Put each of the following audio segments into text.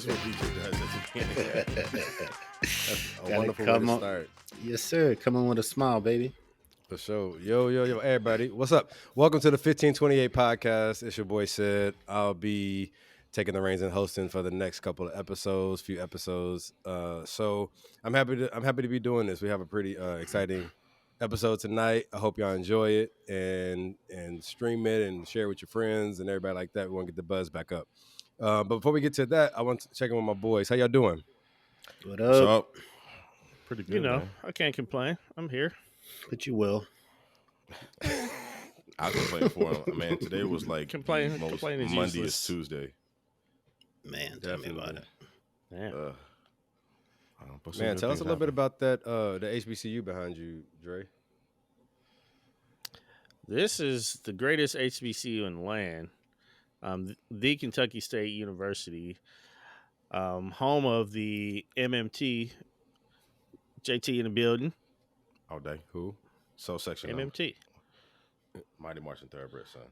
what DJ does at the beginning. That's a wonderful way to start. Yes, sir. Come on with a smile, baby. For sure. Yo, everybody. What's up? Welcome to the 1528 podcast. It's your boy Sid. I'll be taking the reins and hosting for the next couple of few episodes. So I'm happy to be doing this. We have a pretty exciting episode tonight. I hope y'all enjoy it and stream it and share with your friends and everybody like that. We want to get the buzz back up. But before we get to that, I want to check in with my boys. How y'all doing? What up? What's up? Pretty good. Man. I can't complain. I'm here. But you will. I complain for him. Man, today was like complaining is Monday useless. is Tuesday. Man, tell me about it. Yeah. Man, tell us a little bit about that the HBCU behind you, Dre. This is the greatest HBCU in the land. The Kentucky State University, home of the MMT. JT in the building. All day. Who? So section MMT. Mighty Marching Thoroughbred, son.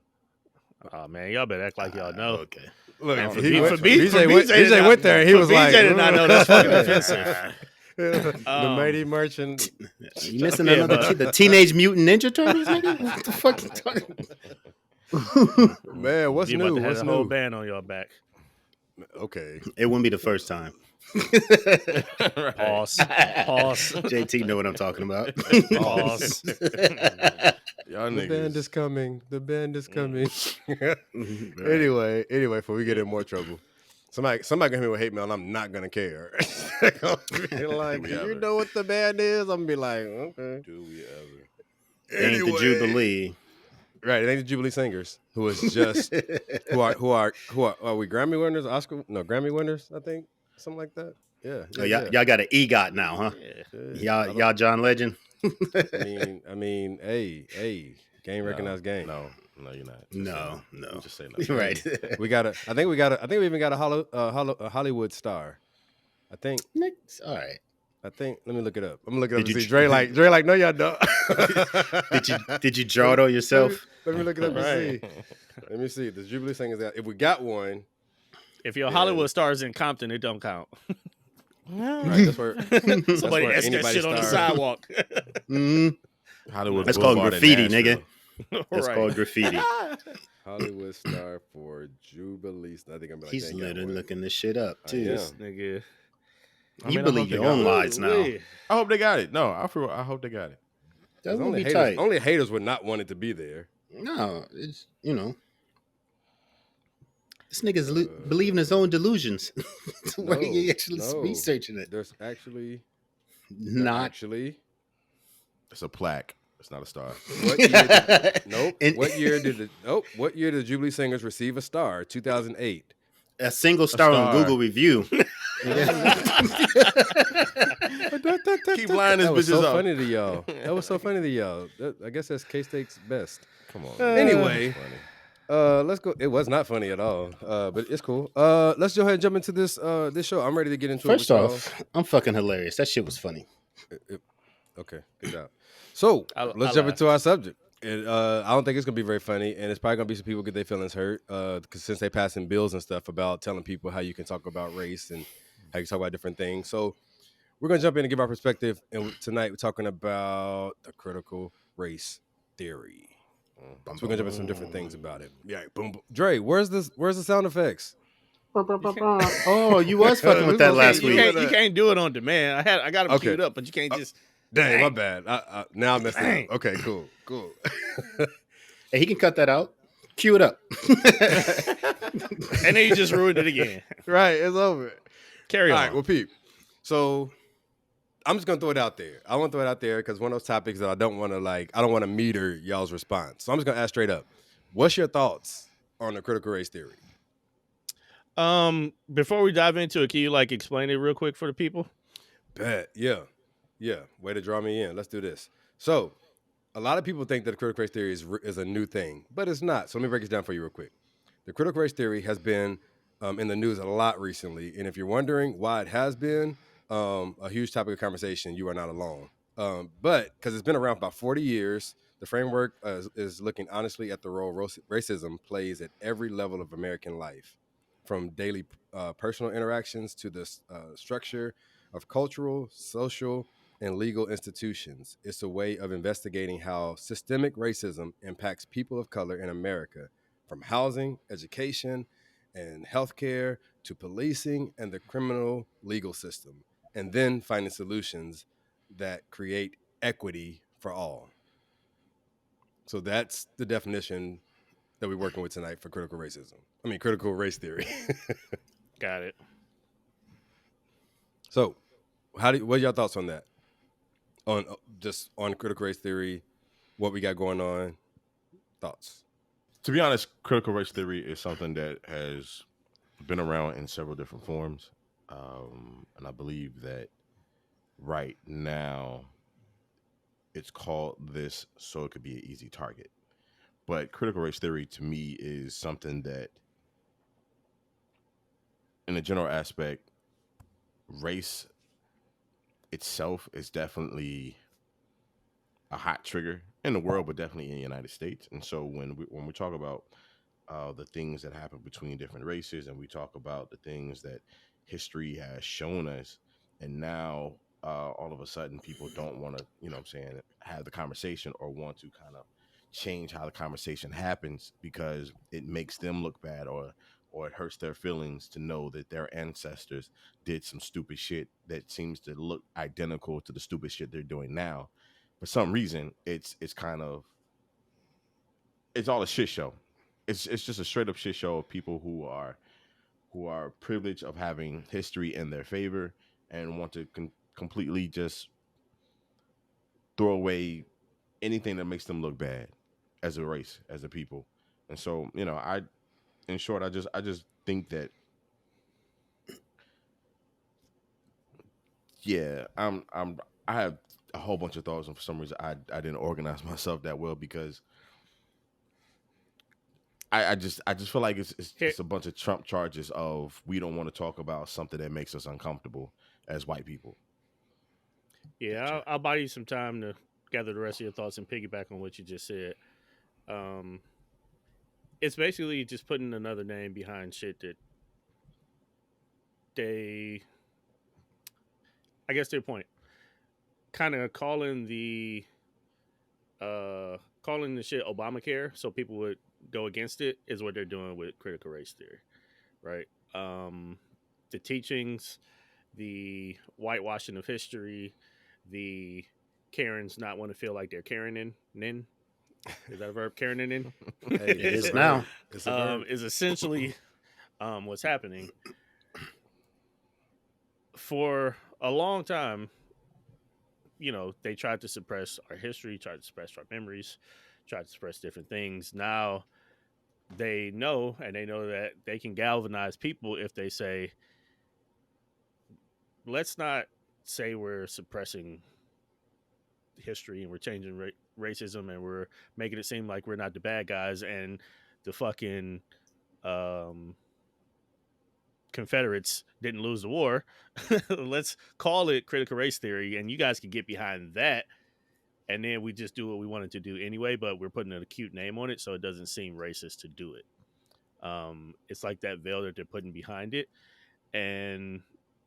Oh man, y'all better act like y'all know. Okay. Look, man, BJ went there and he was like, BJ did not know that's fucking offensive. The Mighty Marching. You missing another the Teenage Mutant Ninja Turtles, nigga? What the fuck you talking about? Man, what's you new? About to What's have new? A whole band on your back. Okay. It wouldn't be the first time. Pause. JT know what I'm talking about. Pause. Y'all The niggas. band is coming. The band is coming. Anyway, before we get in more trouble. Somebody gonna hit me with hate mail and I'm not gonna care. Like, you know what the band is? I'm gonna be like, okay. Do we ever? It ain't the Jubilee. Right, it ain't the Jubilee Singers, who is just who are we Grammy winners, Grammy winners, I think, something like that. Yeah. Y'all got an EGOT now, huh? Yeah. Y'all John Legend. I mean, hey, game recognized game. No, you're not. No. Just say no. Right. I think we even got a Hollywood star. I think. All right. Let me look it up. I'm gonna look it up Did and you see. Dre like, no, y'all don't. Did you draw it on yourself? Let me look it up and Right. see. Let me see. The Jubilee Singers. If we got one, If your Hollywood stars in Compton, it don't count. right? That's where Somebody asked that anybody shit on the star- sidewalk. Hollywood. That's called Boulevard in graffiti, Nashville. nigga. That's called graffiti. Hollywood star for Jubilee. I think I'm like, He's dang, literally got one. looking this shit up too. Yeah. This nigga. You I believe hope they your got own one. lies now. I hope they got it. No, I hope they got it. That would Only be haters, tight. only haters would not want it to be there. No, it's this nigga's believing his own delusions. Why are you actually researching it? There's actually Not actually. It's a plaque. It's not a star. What year nope. And- What year did the Jubilee Singers receive a star? 2008. a single star on star. Google review. Keep lying this That was bitches so up. funny to y'all. That was so funny to y'all. I guess that's K-State's best. Come on. Anyway, Funny. let's go. It was not funny at all, but it's cool. Let's go ahead and jump into this show. I'm ready to get into First it. with off, I'm fucking hilarious. That shit was funny. y'all. Okay, good job. So I let's jump laughed. into our subject. And, I don't think it's gonna be very funny, and it's probably gonna be some people get their feelings hurt because since they passing bills and stuff about telling people how you can talk about race and how you can talk about different things. So we're gonna jump in and give our perspective. And tonight we're talking about the critical race theory. So we're gonna jump into some different things about it. Yeah, boom, boom. Dre, where's the sound effects? Oh, you was fucking with that last You week. can't do it on demand. I got them Okay. queued up, but you can't just. Dang, my bad. Now I messed it Dang. up. Okay, cool. Hey, he can cut that out. Cue it up. And then you just ruined it again. Right, it's over. Carry All on. right, well, Pete. So I'm just gonna throw it out there. I want to throw it out there because one of those topics that I don't want to meter y'all's response. So I'm just gonna ask straight up. What's your thoughts on the critical race theory? Before we dive into it, can you explain it real quick for the people? Bet. Yeah. Way to draw me in. Let's do this. So a lot of people think that the critical race theory is a new thing, but it's not. So let me break it down for you real quick. The critical race theory has been in the news a lot recently, and if you're wondering why it has been a huge topic of conversation, you are not alone. But because it's been around for about 40 years, the framework is looking honestly at the role racism plays at every level of American life. from daily personal interactions to the structure of cultural, social, and legal institutions. It's a way of investigating how systemic racism impacts people of color in America, from housing, education, and healthcare to policing and the criminal legal system, and then finding solutions that create equity for all. So that's the definition that we're working with tonight for critical racism. I mean, critical race theory. Got it. So, what are your thoughts on that? On just on critical race theory, what we got going on? Thoughts? To be honest, critical race theory is something that has been around in several different forms, and I believe that right now it's called this so it could be an easy target. But critical race theory to me is something that, in a general aspect, race itself is definitely a hot trigger in the world, but definitely in the United States. And so when we talk about the things that happen between different races, and we talk about the things that history has shown us, and now all of a sudden people don't want to, you know what I'm saying, have the conversation or want to kind of change how the conversation happens because it makes them look bad or it hurts their feelings to know that their ancestors did some stupid shit that seems to look identical to the stupid shit they're doing now. For some reason, it's kind of, it's all a shit show. It's just a straight up shit show of people who are privileged of having history in their favor and want to completely just throw away anything that makes them look bad as a race, as a people. And so, you know, in short, I just think that, yeah, I have a whole bunch of thoughts, and for some reason I didn't organize myself that well because I just feel like it's just a bunch of Trump charges of we don't want to talk about something that makes us uncomfortable as white people. Yeah, I'll buy you some time to gather the rest of your thoughts and piggyback on what you just said. It's basically just putting another name behind shit that they, I guess their point, kind of calling the shit Obamacare, so people would go against it, is what they're doing with critical race theory, right? The teachings, the whitewashing of history, the Karens not want to feel like they're Karen in. Is that a verb? Karen in? Hey, It is now. It's a verb. Is essentially what's happening. For a long time, you know, they tried to suppress our history, tried to suppress our memories, tried to suppress different things. Now they know, and they know that they can galvanize people if they say, let's not say we're suppressing history and we're changing racism and we're making it seem like we're not the bad guys and the fucking Confederates didn't lose the war. Let's call it critical race theory, and you guys can get behind that. And then we just do what we wanted to do anyway, but we're putting a cute name on it so it doesn't seem racist to do it. It's like that veil that they're putting behind it. And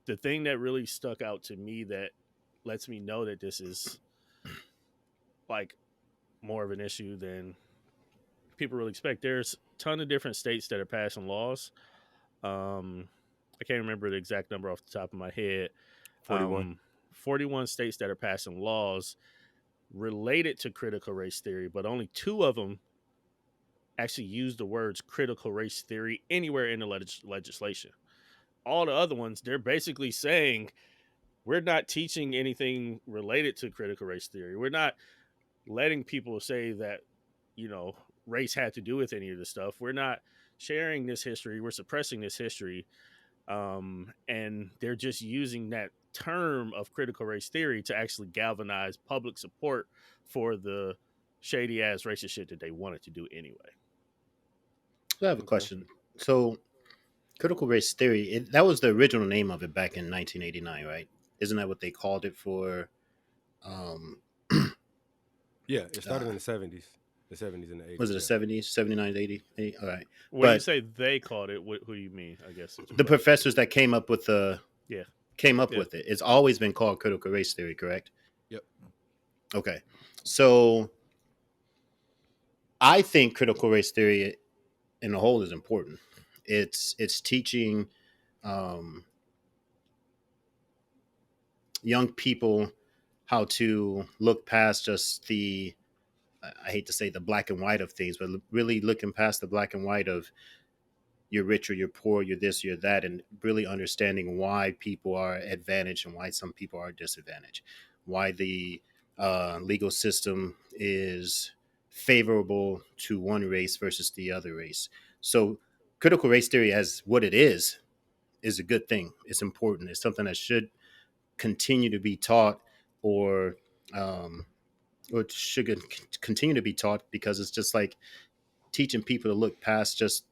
the thing that really stuck out to me that lets me know that this is like more of an issue than people really expect. There's a ton of different states that are passing laws. I can't remember the exact number off the top of my head. 41. 41 states that are passing laws related to critical race theory, but only 2 of them actually use the words critical race theory anywhere in the legislation. All the other ones, they're basically saying, we're not teaching anything related to critical race theory. We're not letting people say that, you know, race had to do with any of this stuff. We're not sharing this history. We're suppressing this history. And they're just using that term of critical race theory to actually galvanize public support for the shady ass racist shit that they wanted to do anyway. I have a question. So, critical race theory, that was the original name of it back in 1989, right? Isn't that what they called it for? Yeah, it started in the 70s. The 70s and the 80s. Was it the 70s, 79, 80? All right. When you But say they called it, who do you mean? I guess it's the professors that came up with yeah. with it. It's always been called critical race theory, correct? Yep. Okay. So I think critical race theory in the whole is important. It's teaching um, young people how to look past just I hate to say the black and white of things, but really looking past the black and white of you're rich or you're poor, you're this, you're that, and really understanding why people are advantaged and why some people are disadvantaged, why the legal system is favorable to one race versus the other race. So, critical race theory, as what it is a good thing. It's important. It's something that should continue to be taught, or um, or should continue to be taught, because it's just like teaching people to look past just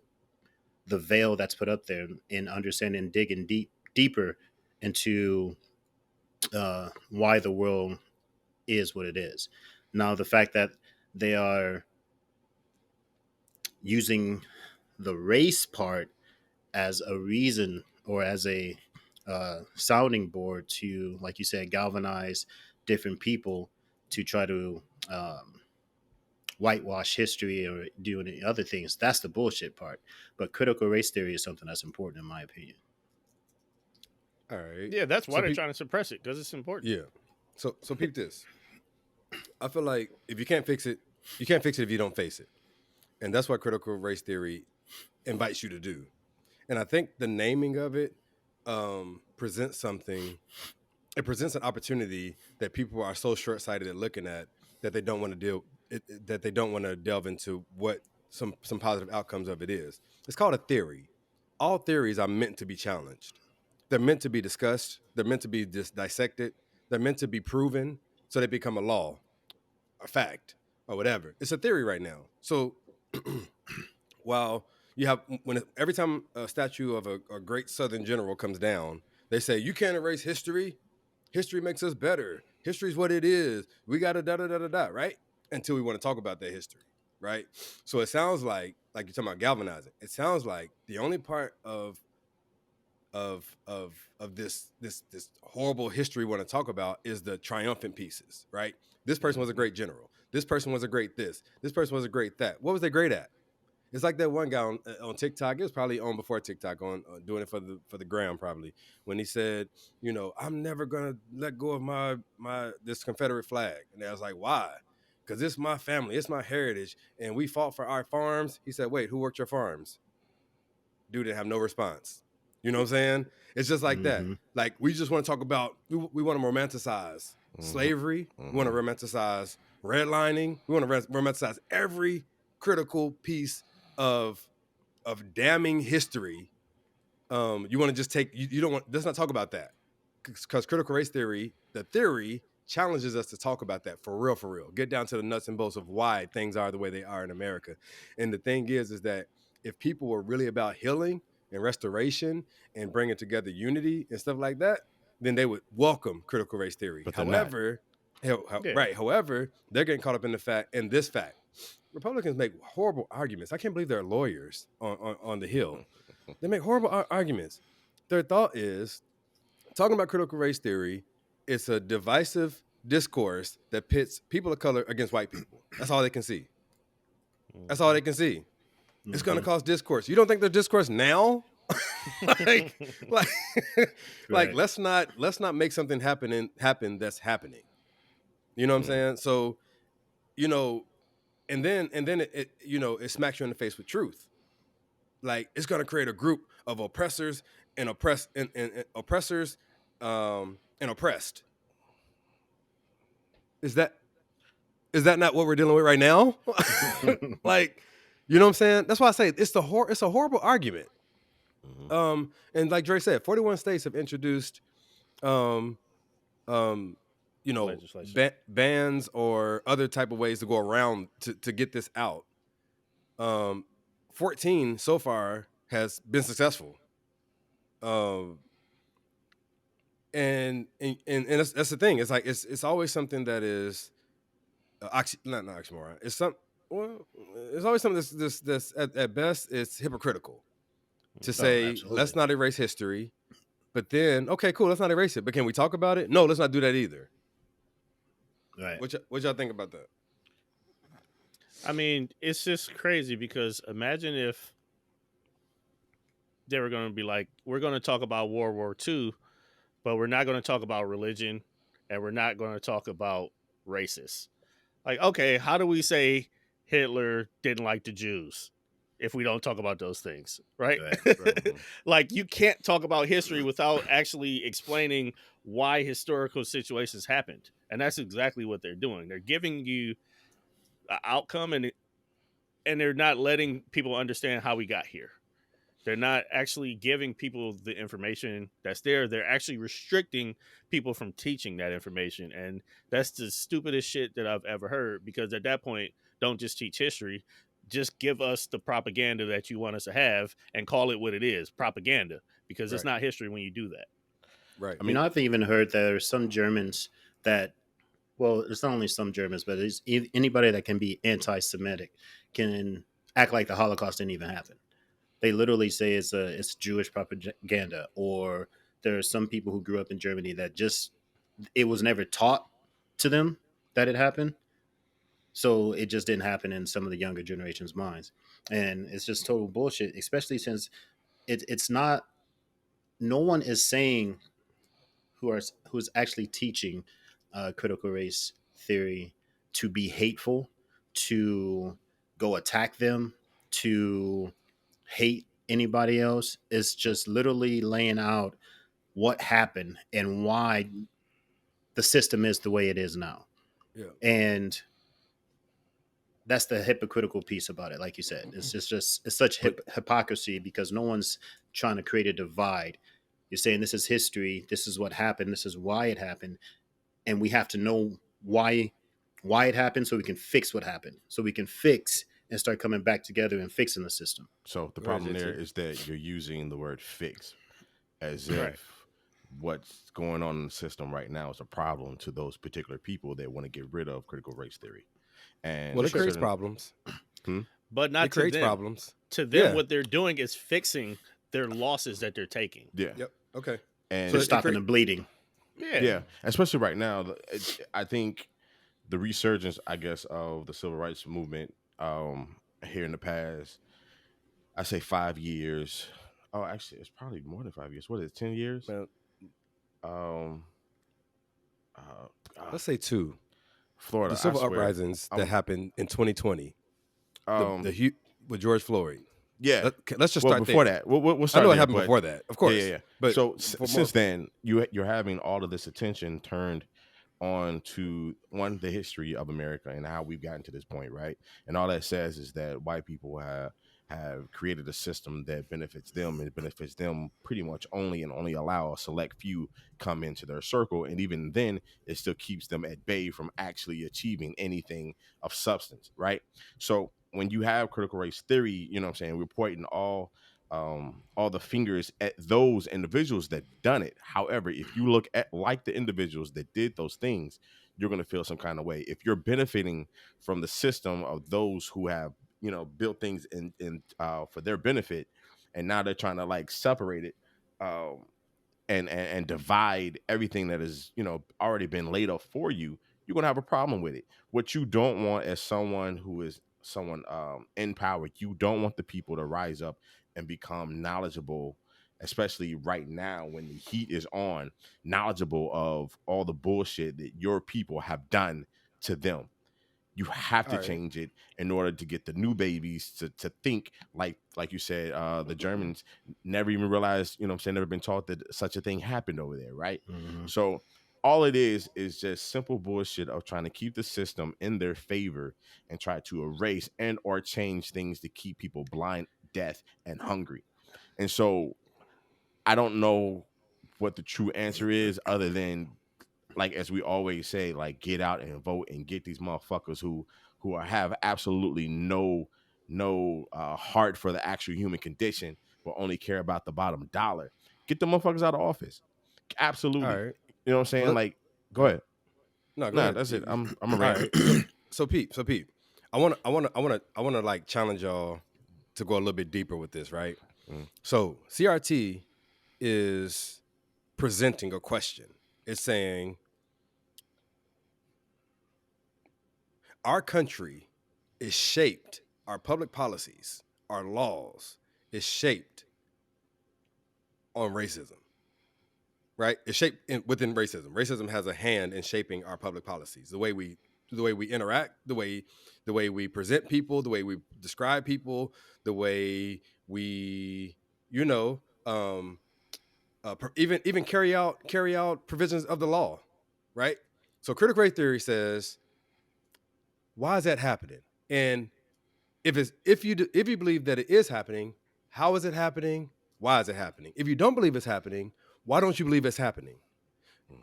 the veil that's put up there and understanding, digging deeper into why the world is what it is. Now, the fact that they are using the race part as a reason or as a sounding board to, like you said, galvanize different people to try to whitewash history or do any other things, that's the bullshit part. But critical race theory is something that's important, in my opinion. All right. Yeah, that's why So they're trying to suppress it, because it's important. yeah. So peep this. I feel like if you can't fix it, you can't fix it if you don't face it. And that's what critical race theory invites you to do. And I think the naming of it presents something. It presents an opportunity that people are so short-sighted at looking at that they don't want to that they don't want to delve into what some positive outcomes of it is. It's called a theory. All theories are meant to be challenged. They're meant to be discussed. They're meant to be dissected. They're meant to be proven so they become a law, a fact, or whatever. It's a theory right now. So while you have every time a statue of a great Southern general comes down, they say you can't erase history. History makes us better. History is what it is. We got to da da da da da, right? Until we want to talk about that history, right? So it sounds like you're talking about galvanizing. It sounds like the only part of this horrible history we want to talk about is the triumphant pieces, right? This person was a great general. This person was a great this. This person was a great that. What was they great at? It's like that one guy on TikTok. It was probably on before TikTok, on doing it for the gram probably, when he said, I'm never gonna let go of my this Confederate flag. And I was like, why? Because it's my family, it's my heritage, and we fought for our farms. He said, wait, who worked your farms? Dude didn't have no response. You know what I'm saying? It's just like that. Like, we just want to talk about, we want to romanticize slavery. We want to romanticize redlining. We want to romanticize every critical piece of damning history. You want to just take, you don't want, let's not talk about that. Because critical race theory, the theory challenges us to talk about that for real. Get down to the nuts and bolts of why things are the way they are in America. And the thing is that if people were really about healing and restoration and bringing together unity and stuff like that, then they would welcome critical race theory. But however, right. However, they're getting caught up in this fact. Republicans make horrible arguments. I can't believe they're lawyers on the Hill. They make horrible arguments. Their thought is, talking about critical race theory, it's a divisive discourse that pits people of color against white people. That's all they can see. That's all they can see. It's going to cause discourse. You don't think there's discourse now? like let's not make something happen that's happening. You know what I'm saying? So, and then it smacks you in the face with truth. Like, it's going to create a group of oppressors and oppressed and oppressors and oppressed. Is that not what we're dealing with right now? Like, you know what I'm saying? That's why I say it's a horrible argument. And like Dre said, 41 states have introduced bans or other type of ways to go around to get this out. 14 so far has been successful. And that's the thing. It's like it's always something that is not oxymoron. Well, there's always something that's at best it's hypocritical to Oh, say let's absolutely. not erase history, but then okay, cool, let's not erase it. But can we talk about it? No, let's not do that either. Right. What y'all think about that? I mean, it's just crazy because imagine if they were going to be like, we're going to talk about World War II, but we're not going to talk about religion and we're not going to talk about racists. Like, okay, how do we say Hitler didn't like the Jews if we don't talk about those things, right? Right. Mhm. Like, you can't talk about history without actually explaining why historical situations happened. And that's exactly what they're doing. They're giving you an outcome and they're not letting people understand how we got here. They're not actually giving people the information that's there. They're actually restricting people from teaching that information. And that's the stupidest shit that I've ever heard because at that point, don't just teach history. Just give us the propaganda that you want us to have and call it what it is, propaganda, because it's Right, not history when you do that. right. I You mean, know, I've even heard that there's some Germans that, well, it's not only some Germans, but it's anybody that can be anti-Semitic can act like the Holocaust didn't even happen. They literally say it's Jewish propaganda, or there are some people who grew up in Germany that just it was never taught to them that it happened, so it just didn't happen in some of the younger generation's minds, and it's just total bullshit. Especially since it's not. No one is saying who's actually teaching critical race theory to be hateful, to go attack them, to hate anybody else. It's just literally laying out what happened and why the system is the way it is now. Yeah. And that's the hypocritical piece about it. Like you said, just it's such but hypocrisy because no one's trying to create a divide. You're saying this is history, this is what happened, this is why it happened, and we have to know why it happened so we can fix what happened, so we can fix and start coming back together and fixing the system. so the Go ahead, problem there JT. is that you're using the word fix as Right. if what's going on in the system right now is a problem to those particular people that want to get rid of critical race theory. And Well, it to creates certain, problems. hmm? But It not to creates them. problems. To them, Yeah. what they're doing is fixing their losses that they're taking. Yeah, Yep. Okay. So and Just it stopping create. the bleeding. Yeah. yeah, especially right now, I think the resurgence, I guess, of the civil rights movement here in the past, I say 5 years. Oh, actually, it's probably more than 5 years. What is it, 10 years? Man, Um, uh, let's say two. The Florida, I civil swear. uprisings that I'm happened in 2020. um, With George Floyd. yeah. Let's just Well, start before there. that, we'll I start know it there. happened But before that, of yeah, yeah, course. yeah. But So for more, since then, you're having all of this attention turned on to one, the history of America and how we've gotten to this point, right? And all that says is that white people have created a system that benefits them, and it benefits them pretty much only, and only allow a select few come into their circle, and even then it still keeps them at bay from actually achieving anything of substance, right? So when you have critical race theory, you know what I'm saying, we're pointing all the fingers at those individuals that done it. However, if you look at like the individuals that did those things, you're going to feel some kind of way. If you're benefiting from the system of those who have, built things in for their benefit, and now they're trying to like separate it, um, and divide everything that is, already been laid up for you, you're gonna have a problem with it. What you don't want as someone who is someone in power, you don't want the people to rise up and become knowledgeable, especially right now when the heat is on, knowledgeable of all the bullshit that your people have done to them. You have all to right. change it in order to get the new babies to think like you said, the Germans never even realized, what I'm saying, never been taught that such a thing happened over there, right? Mm-hmm. So all it is just simple bullshit of trying to keep the system in their favor and try to erase and or change things to keep people blind, deaf, and hungry. And so I don't know what the true answer is, other than, like, as we always say, like, get out and vote and get these motherfuckers who have absolutely no heart for the actual human condition, but only care about the bottom dollar. Get the motherfuckers out of office. All Absolutely. right. You know what I'm Well, saying? Like, all go right. ahead. No, go Nah, ahead. that's it. I'm a All rant. right. So Pete, I want to like challenge y'all to go a little bit deeper with this, right? Mm. So CRT is presenting a question. It's saying our country is shaped, our public policies, our laws is shaped on racism, right? It's shaped within racism. Racism has a hand in shaping our public policies, the way we interact, the way we present people, the way we describe people, the way we, you know, even carry out provisions of the law, right? So critical race theory says, why is that happening? And if you believe that it is happening, how is it happening? Why is it happening? If you don't believe it's happening, why don't you believe it's happening?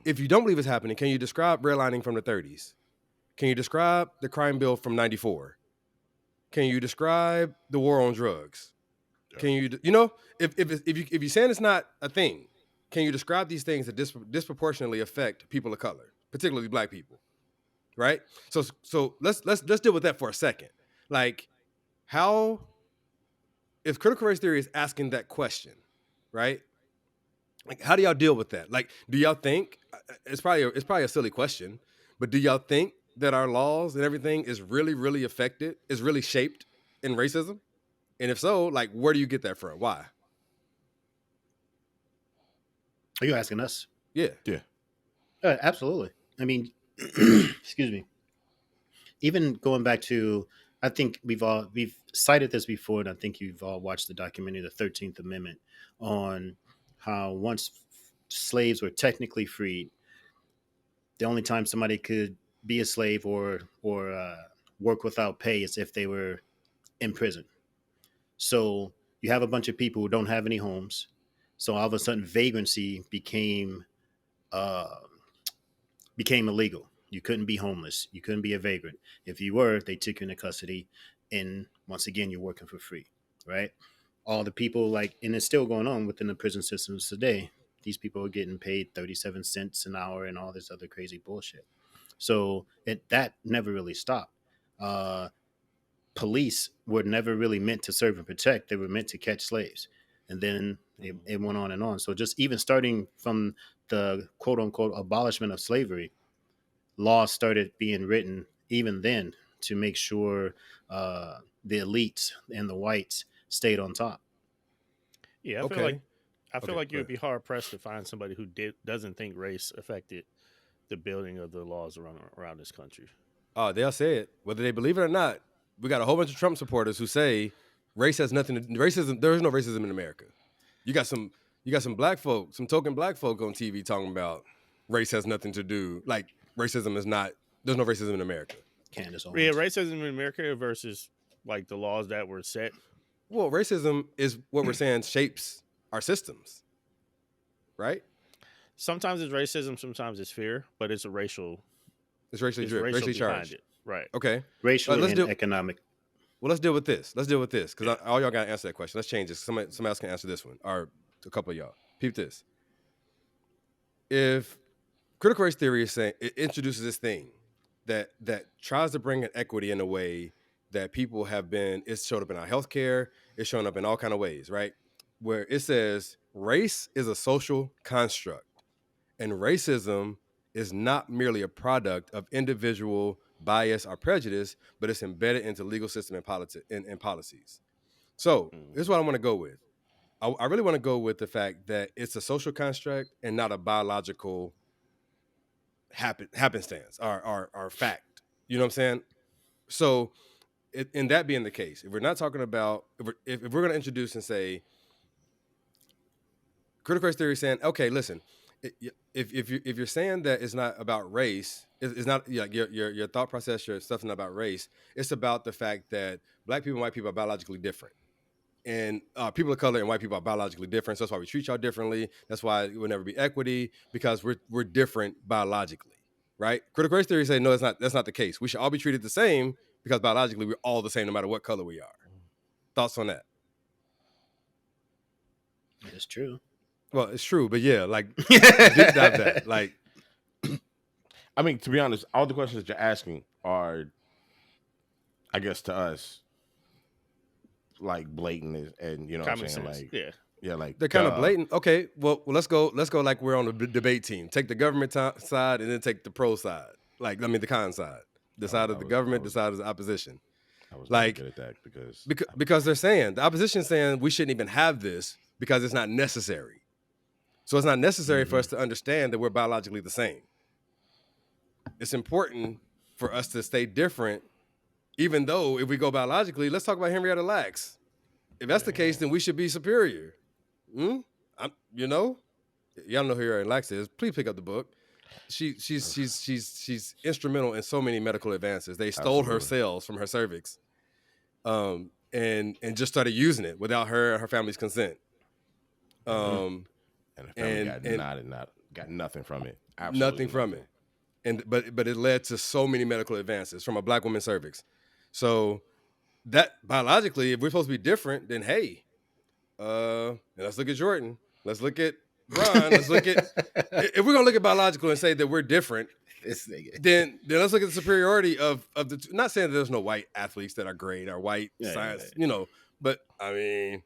If you don't believe it's happening, can you describe redlining from the 30s? Can you describe the crime bill from 94? Can you describe the war on drugs? Can you, if you're saying it's not a thing, can you describe these things that disproportionately affect people of color, particularly Black people, right? So let's deal with that for a second. Like, how, if critical race theory is asking that question, right? Like, how do y'all deal with that? Like, do y'all think it's probably a silly question, but do y'all think that our laws and everything is really affected, is really shaped in racism? And if so, like, where do you get that from? Why? Are you asking us? Yeah. Yeah. Absolutely. I mean, excuse me. Even going back to, I think we've cited this before, and I think you've all watched the documentary, The 13th Amendment, on how once slaves were technically freed, the only time somebody could be a slave or work without pay is if they were in prison. So you have a bunch of people who don't have any homes. So all of a sudden, vagrancy uh, became illegal. You couldn't be homeless. You couldn't be a vagrant. If you were, they took you into custody, and once again, you're working for free, right? All the people, like, and it's still going on within the prison systems today. These people are getting paid 37 cents an hour and all this other crazy bullshit. So that never really stopped. Uh, Police were never really meant to serve and protect. They were meant to catch slaves. And then it went on and on. So just even starting from the quote unquote abolishment of slavery, laws started being written even then to make sure the elites and the whites stayed on top. Yeah, I feel Okay. like go you would ahead. be hard pressed to find somebody who doesn't think race affected the building of the laws around this country. Oh, they'll say it, whether they believe it or not. We got a whole bunch of Trump supporters who say race has nothing to racism. There is no racism in America. You got some Black folk, some token Black folk on TV talking about race has nothing to do. Like, racism is not. There's no racism in America. Candace Yeah, Owens. racism in America versus like the laws that were set. Well, racism is what we're saying shapes our systems, right? Sometimes it's racism, sometimes it's fear, but it's a racial. It's racially It's driven, racial racially behind charged. it, right? Okay. Racial let's and do. economic. Well, let's deal with this. Because all y'all got to answer that question. Let's change this. Somebody else can answer this one, or a couple of y'all. Peep this. If critical race theory is saying, it introduces this thing that tries to bring an equity in a way that people have been, it's showed up in our healthcare, it's shown up in all kind of ways, right? Where it says race is a social construct, and racism is not merely a product of individual bias or prejudice, but it's embedded into legal system and policies. So here's what I want to go with. I really want to go with the fact that it's a social construct and not a biological happenstance or fact. You know what I'm saying? So, in that being the case, if we're not talking about, if we're going to introduce and say, critical race theory is saying, okay, listen, if you're saying that it's not about race, it's not, your thought process, your stuff's not about race. It's about the fact that Black people and white people are biologically different. And people of color and white people are biologically different. So that's why we treat y'all differently. That's why it will never be equity, because we're different biologically, right? Critical race theory say no, that's not the case. We should all be treated the same because biologically we're all the same no matter what color we are. Thoughts on that? That's true. Well, it's true, but yeah, like deep dive that. Like, I mean, to be honest, all the questions that you're asking are, I guess to us, like blatant and you know what Common I'm saying, sense. like like They're kind of duh. blatant. Okay, well, let's go like we're on the debate team. Take the government side and then take the pro side. Like, I mean, the con side. The side of the government, the side of the opposition. I was never Like, good at that because because they're saying, the opposition's saying we shouldn't even have this because it's not necessary. So it's not necessary for us to understand that we're biologically the same. It's important for us to stay different, even though if we go biologically, let's talk about Henrietta Lacks. If that's the case, then we should be superior. You know, y'all know who Henrietta Lacks is. Please pick up the book. She's instrumental in so many medical advances. They stole her cells from her cervix, and just started using it without her and her family's consent. And the family got nothing from it. Absolutely nothing from it. And but it led to so many medical advances from a black woman's cervix. So that biologically, if we're supposed to be different, then hey, let's look at Jordan. Let's look at Bron. Let's look at if we're gonna look at biological and say that we're different, This nigga. then let's look at the superiority of the. Not saying that there's no white athletes that are great or white science, you know, but I mean.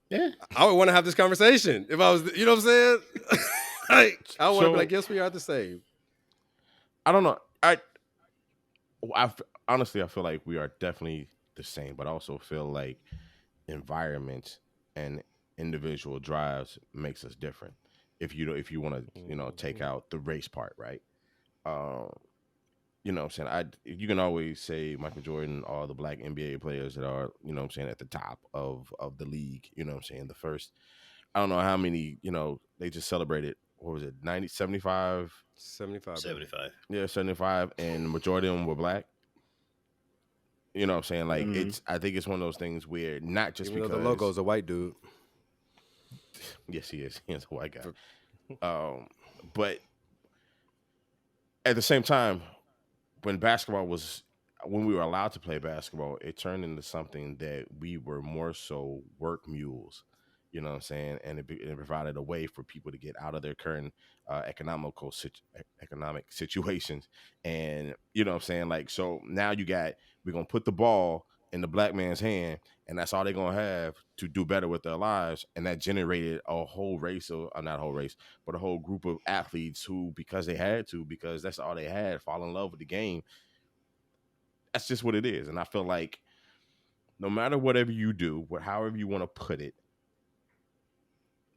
Yeah, I would want to have this conversation if I was, you know what I'm saying? Like, I want to be like, yes, we are the same. I don't know. Honestly, I feel like we are definitely the same, but I also feel like environments and individual drives makes us different. If you want to, take out the race part, right? You know what I'm saying? You can always say Michael Jordan, all the black NBA players that are, you know what I'm saying, at the top of the league, you know what I'm saying? The first, I don't know how many, they just celebrated, what was it, 90, 75? 75. 75. Yeah, 75, and the majority of them were black. You know what I'm saying? Like, I think it's one of those things where not just Even because though the logo's a white dude. Yes, he is. He is a white guy. But at the same time, when we were allowed to play basketball, it turned into something that we were more so work mules, you know what I'm saying? And it provided a way for people to get out of their current economic situations. And, you know what I'm saying? Like, so now we're going to put the ball in the black man's hand, and that's all they're going to have to do better with their lives. And that generated a whole race not a whole race, but a whole group of athletes who, because that's all they had, fall in love with the game. That's just what it is. And I feel like no matter whatever you do, however you want to put it,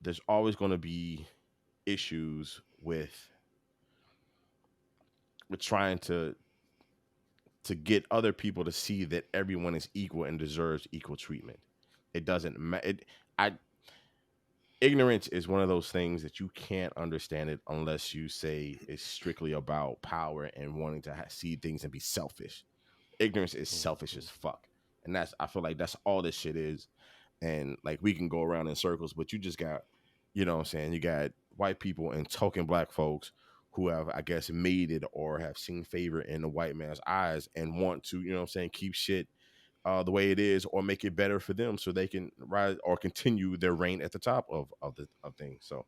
there's always going to be issues with trying to get other people to see that everyone is equal and deserves equal treatment. It doesn't matter. Ignorance is one of those things that you can't understand it unless you say it's strictly about power and wanting to see things and be selfish. Ignorance is selfish as fuck. And I feel like that's all this shit is. And like, we can go around in circles, but you just got, you know what I'm saying? You got white people and token black folks who have, I guess, made it or have seen favor in the white man's eyes and want to, you know what I'm saying, keep shit the way it is or make it better for them so they can rise or continue their reign at the top of things. So,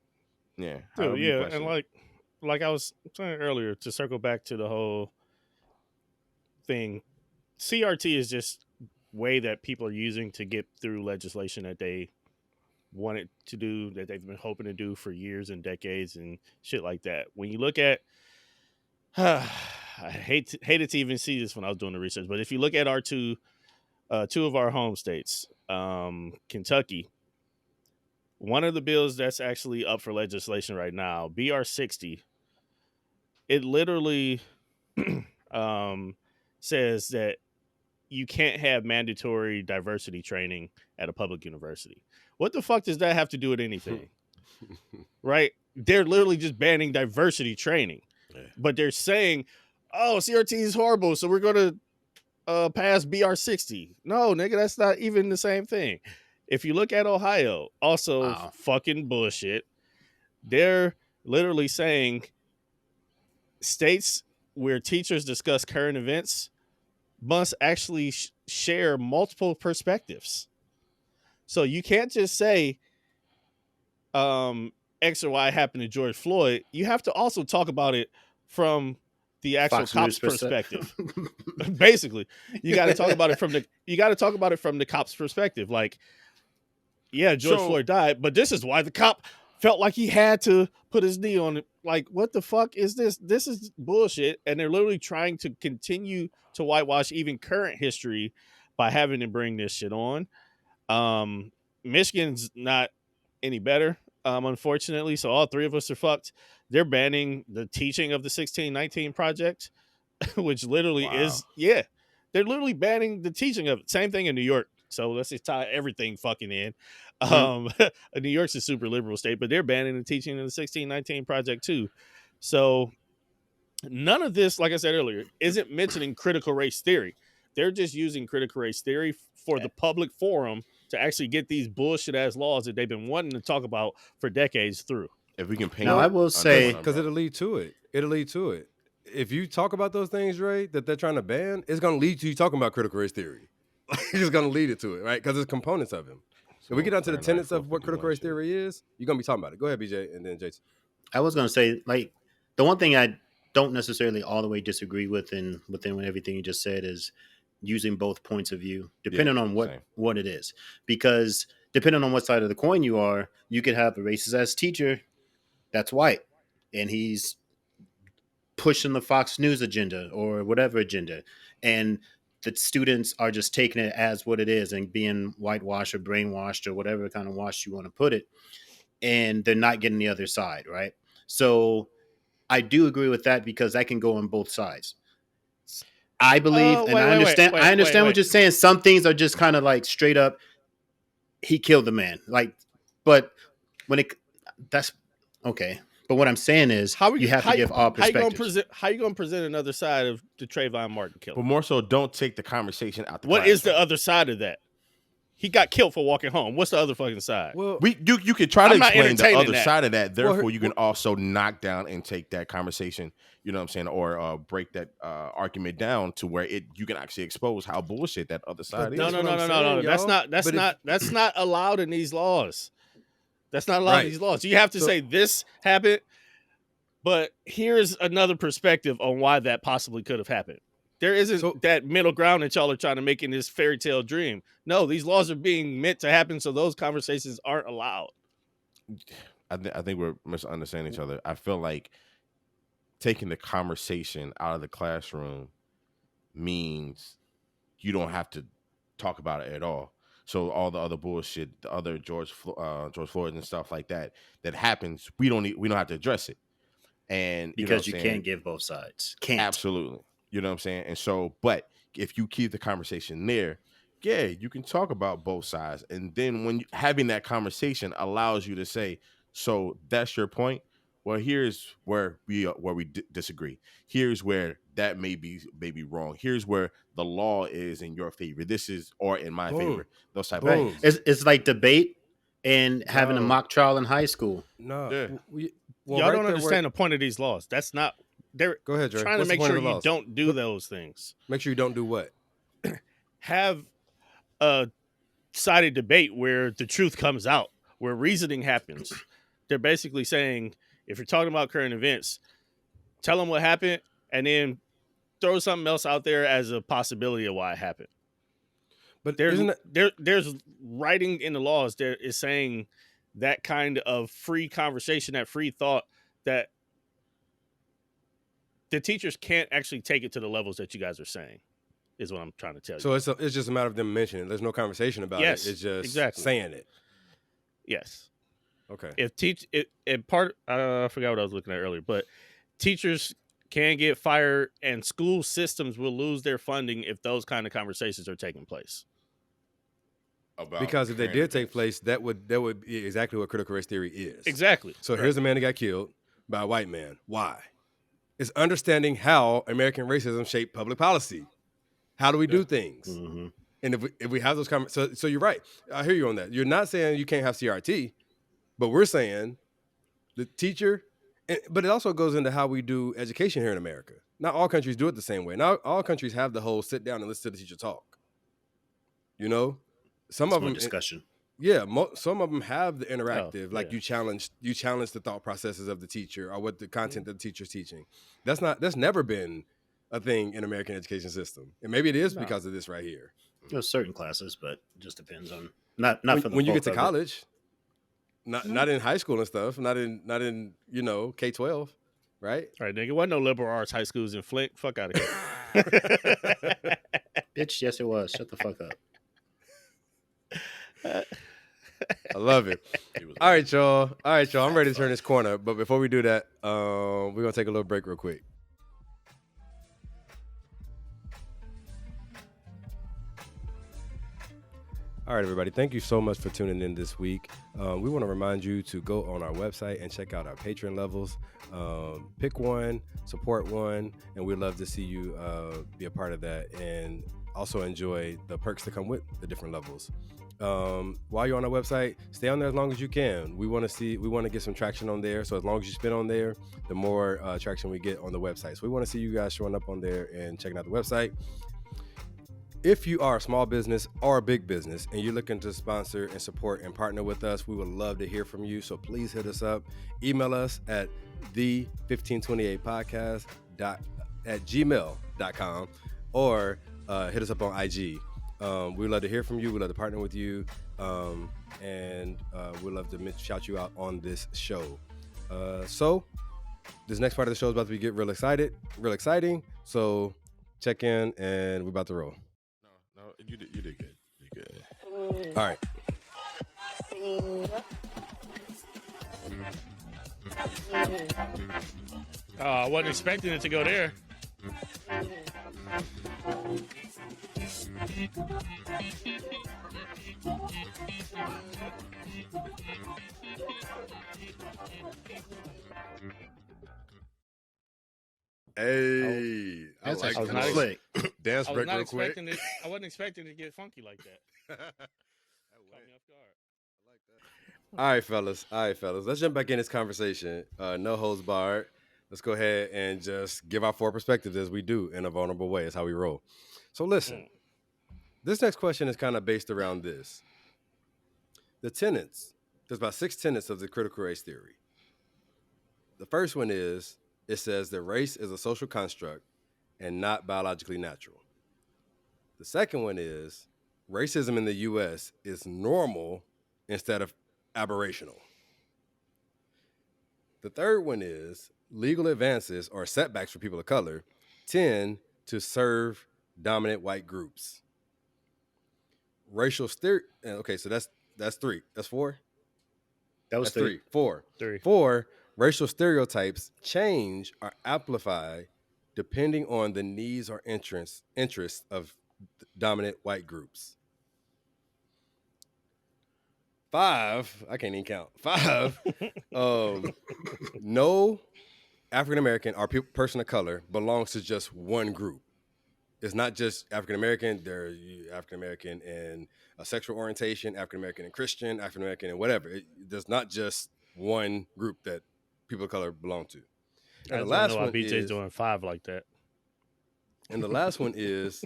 yeah. Dude, yeah. And like I was saying earlier, to circle back to the whole thing, CRT is just way that people are using to get through legislation that they wanted to do, that they've been hoping to do for years and decades and shit like that. When you look at, I hated to even see this when I was doing the research, but if you look at our two of our home states, Kentucky, one of the bills that's actually up for legislation right now, BR 60, it literally says that you can't have mandatory diversity training at a public university. What the fuck does that have to do with anything? Right? They're literally just banning diversity training. Yeah. But they're saying, oh, CRT is horrible, so we're going to pass BR 60. No, nigga, that's not even the same thing. If you look at Ohio, also fucking bullshit. They're literally saying states where teachers discuss current events must actually share multiple perspectives. So you can't just say X or Y happened to George Floyd. You have to also talk about it from the actual Fox cop's News perspective. Basically, you got to talk about it from the cop's perspective. Like, yeah, George So- Floyd died, but this is why the cop felt like he had to put his knee on it. Like, what the fuck is this? This is bullshit. And they're literally trying to continue to whitewash even current history by having to bring this shit on. Michigan's not any better, unfortunately. So all three of us are fucked. They're banning the teaching of the 1619 project, which literally is, yeah, they're literally banning the teaching of it. Same thing in New York. So let's just tie everything fucking in. New York's a super liberal state, but they're banning the teaching of the 1619 project too. So none of this, like I said earlier, isn't mentioning critical race theory. They're just using critical race theory for the public forum to actually get these bullshit ass laws that they've been wanting to talk about for decades through. If we can paint, Now, I will say- because it'll lead to it. It'll lead to it. If you talk about those things, Ray, that they're trying to ban, it's going to lead to you talking about critical race theory. It's just going to lead it to it, right? Because it's components of him. If we get down to the tenets of what critical race theory is, you're going to be talking about it. Go ahead, BJ, and then Jason. I was going to say, like, the one thing I don't necessarily all the way disagree with within everything you just said is using both points of view, depending on what it is. Because depending on what side of the coin you are, you could have a racist ass teacher that's white, and he's pushing the Fox News agenda or whatever agenda, and the students are just taking it as what it is and being whitewashed or brainwashed or whatever kind of wash you want to put it, and they're not getting the other side, right? So I do agree with that because that can go on both sides. I believe, I understand what you're saying. Some things are just kind of like straight up, he killed the man. Like, but when that's okay. But what I'm saying is, you have to give all perspectives. How you going to present another side of the Trayvon Martin killing? But more so, don't take the conversation out the What classroom. is the other side of that? He got killed for walking home. What's the other fucking side? Well, you could try to I'm not explain the entertaining other that. side of that. Therefore, you can also knock down and take that conversation, you know what I'm saying, or break that argument down to where you can actually expose how bullshit that other side is. No. That's not allowed in these laws. That's not allowed in these laws. You have to say this happened, but here's another perspective on why that possibly could have happened. There isn't that middle ground that y'all are trying to make in this fairy tale dream. No, these laws are being meant to happen, so those conversations aren't allowed. I think we're misunderstanding each other. I feel like taking the conversation out of the classroom means you don't have to talk about it at all. So all the other bullshit, the other George Floyd and stuff like that happens, we don't have to address it. And because you can't give both sides. Can't. Absolutely. You know what I'm saying? And so, but if you keep the conversation there, yeah, you can talk about both sides. And then when having that conversation allows you to say, so that's your point. Well, here's where we disagree. Here's where that may be wrong. Here's where the law is in your favor. This is, or in my favor. Those type of things. It's like debate and having a mock trial in high school. No. Yeah. Y'all don't understand the point of these laws. That's not. They're Go ahead, Dre. trying What's to the make point sure of the you laws? don't do those things. Make sure you don't do what? Have a sided debate where the truth comes out, where reasoning happens. They're basically saying, if you're talking about current events, tell them what happened and then throw something else out there as a possibility of why it happened. But there's writing in the laws there is saying that kind of free conversation, that free thought, that the teachers can't actually take it to the levels that you guys are saying, is what I'm trying to tell you. So it's just a matter of them mentioning it. There's no conversation about it. It's just saying it. Yes. Okay. I forgot what I was looking at earlier, but teachers can get fired and school systems will lose their funding if those kind of conversations are taking place. Because if they did take place, that would be exactly what critical race theory is. Exactly. So here's a man that got killed by a white man. Why? It's understanding how American racism shaped public policy. How do we do things? Mm-hmm. And if we have those conversations, so you're right. I hear you on that. You're not saying you can't have CRT, but we're saying the teacher, but it also goes into how we do education here in America. Not all countries do it the same way. Not all countries have the whole sit down and listen to the teacher talk. You know, some of them discussion. Yeah, some of them have the interactive, like yeah. you challenge the thought processes of the teacher or what the content that the teacher's teaching. That's never been a thing in American education system, and maybe it is No. because of this right here. There's certain classes, but it just depends on not When, for the when you get bulk to of it. college, not in high school and stuff, not in K-12, right? All right, nigga. Wasn't no liberal arts high schools in Flint. Fuck out of here. Bitch, yes, it was. Shut the fuck up. I love it. All right, y'all. I'm ready to turn this corner, but before we do that, we're gonna take a little break real quick. All right, everybody. Thank you so much for tuning in this week. We want to remind you to go on our website and check out our Patreon levels. Pick one, support one, and we'd love to see you be a part of that and also enjoy the perks that come with the different levels. While you're on our website, stay on there as long as you can. We want to get some traction on there. So as long as you spend on there, the more traction we get on the website. So we want to see you guys showing up on there and checking out the website. If you are a small business or a big business and you're looking to sponsor and support and partner with us, we would love to hear from you. So please hit us up. Email us at the1528podcast@gmail.com or hit us up on IG. We'd love to hear from you. We'd love to partner with you. And we'd love to shout you out on this show. So this next part of the show is about to get real exciting. So check in and we're about to roll. No, you did good. You good. All right. I wasn't expecting it to go there. Hey, I That's like actually I was kind of not slick. Dance I was break not real quick. expecting it. I wasn't expecting it to get funky like that. Caught me off guard. All right, fellas. Let's jump back in this conversation. No holds barred. Let's go ahead and just give our four perspectives as we do in a vulnerable way. It's how we roll. So listen, this next question is kind of based around this. The tenets. There's about 6 tenets of the critical race theory. The first one is, it says that race is a social construct and not biologically natural. The second one is, racism in the U.S. is normal instead of aberrational. The third one is, legal advances or setbacks for people of color tend to serve dominant white groups. Racial okay, so that's 3. That's 4. That was That's 3. 4. 3. 4. Racial stereotypes change or amplify depending on the needs or interests of dominant white groups. 5. I can't even count. 5. No African American or person of color belongs to just one group. It's not just African American. There's African American and a sexual orientation, African American and Christian, African American and whatever. There's not just one group that people of color belong to. I And the just don't last know why one BJ's is, doing 5 like that. and the last one is,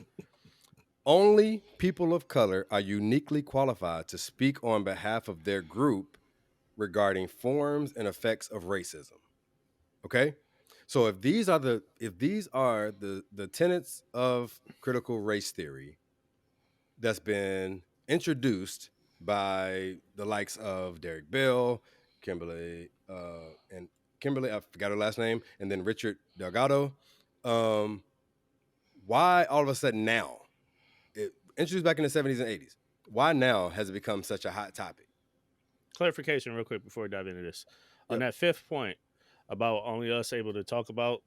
only people of color are uniquely qualified to speak on behalf of their group regarding forms and effects of racism. Okay? So if these are the tenets of critical race theory that's been introduced by the likes of Derek Bell, Kimberly, I forgot her last name, and then Richard Delgado, why all of a sudden now, introduced back in the 70s and 80s, why now has it become such a hot topic? Clarification real quick before we dive into this. Yep. On that 5th point about only us able to talk about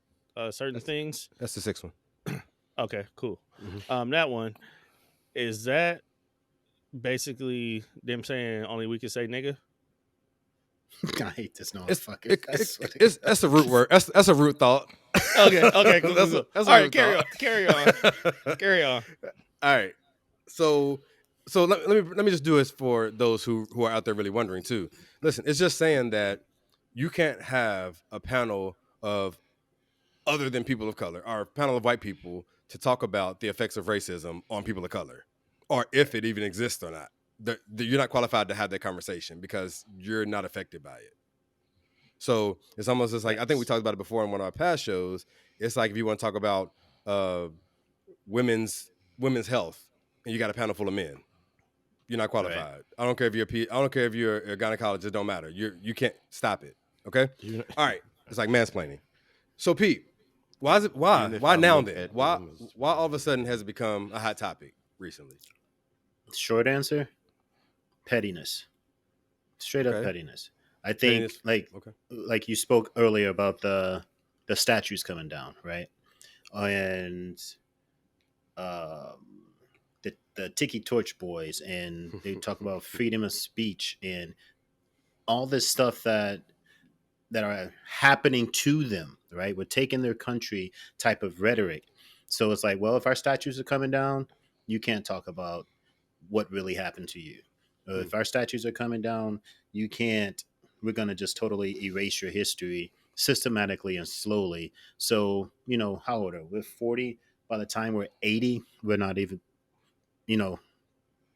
certain things. That's the 6th one. Okay, cool. Mm-hmm. That one, is that basically them saying only we can say nigga? I hate this That's motherfucker. a root word. That's a root thought. Okay, cool. That's cool. a All right, root carry thought. on. Carry on. All right. So let me just do this for those who are out there really wondering too. Listen, it's just saying that you can't have a panel of other than people of color or a panel of white people to talk about the effects of racism on people of color, or if it even exists or not. you're not qualified to have that conversation because you're not affected by it. So it's almost just like, I think we talked about it before in one of our past shows. It's like if you want to talk about women's health and you got a panel full of men, you're not qualified. Right. I don't care if you're a gynecologist. It don't matter. You can't stop it. Okay. All right. It's like mansplaining. So Pete, why now then? Why all of a sudden has it become a hot topic recently? Short answer: pettiness. Straight up pettiness. I think like you spoke earlier about the statues coming down, right? And the Tiki Torch Boys, and they talk about freedom of speech and all this stuff that are happening to them, right? We're taking their country type of rhetoric. So it's like, well, if our statues are coming down, you can't talk about what really happened to you. If our statues are coming down, you can't, we're going to just totally erase your history systematically and slowly. So, you know, how old are we? We're 40. By the time we're 80, we're not even, you know,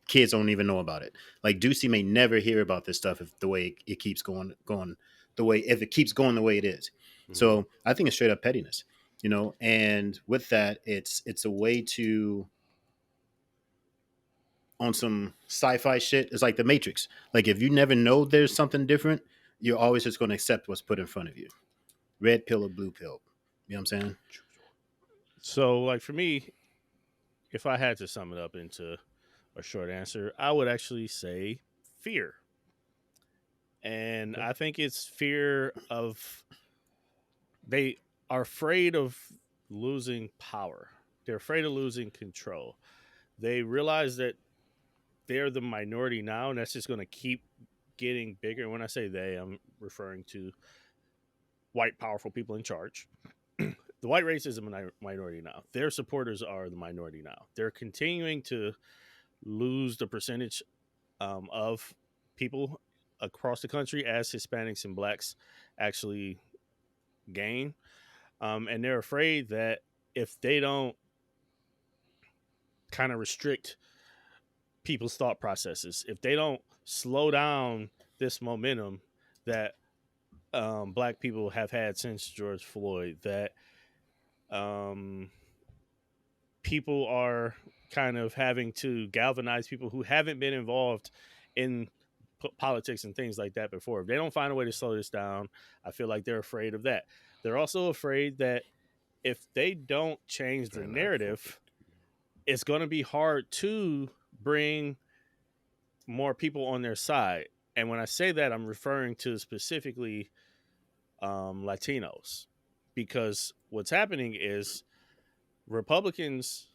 kids don't even know about it. Like Ducey may never hear about this stuff if the way it keeps going the way, if it keeps going the way it is. So I think it's straight up pettiness, you know, and with that, it's a way to, on some sci-fi shit, it's like the Matrix. Like if you never know there's something different, you're always just going to accept what's put in front of you. Red pill or blue pill. You know what I'm saying? So like for me, if I had to sum it up into a short answer, I would actually say fear. And I think it's fear of, they are afraid of losing power. They're afraid of losing control. They realize that they're the minority now, and that's just going to keep getting bigger. And when I say they, I'm referring to white, powerful people in charge. The white race is a minority now. Their supporters are the minority now. They're continuing to lose the percentage of people across the country as Hispanics and blacks actually gain. And they're afraid that if they don't kind of restrict people's thought processes, if they don't slow down this momentum that black people have had since George Floyd, that people are kind of having to galvanize people who haven't been involved in politics and things like that before. If they don't find a way to slow this down, I feel like they're afraid of that. They're also afraid that if they don't change the narrative, it's going to be hard to bring more people on their side. And when I say that, I'm referring to specifically Latinos, because what's happening is Republicans,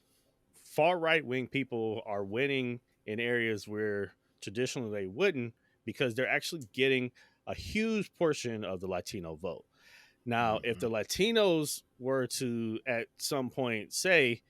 far right wing people, are winning in areas where traditionally they wouldn't, because they're actually getting a huge portion of the Latino vote. Now, if the Latinos were to at some point say,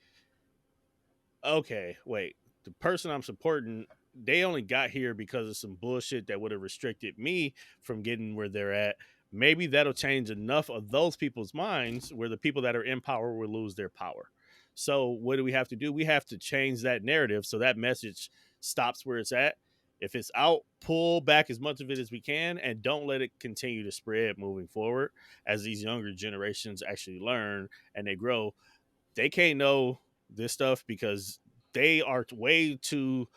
okay, wait, the person I'm supporting, they only got here because of some bullshit that would have restricted me from getting where they're at, maybe that'll change enough of those people's minds where the people that are in power will lose their power. So what do we have to do? We have to change that narrative so that message stops where it's at. If it's out, pull back as much of it as we can and don't let it continue to spread moving forward. As these younger generations actually learn and they grow, they can't know this stuff because they are way too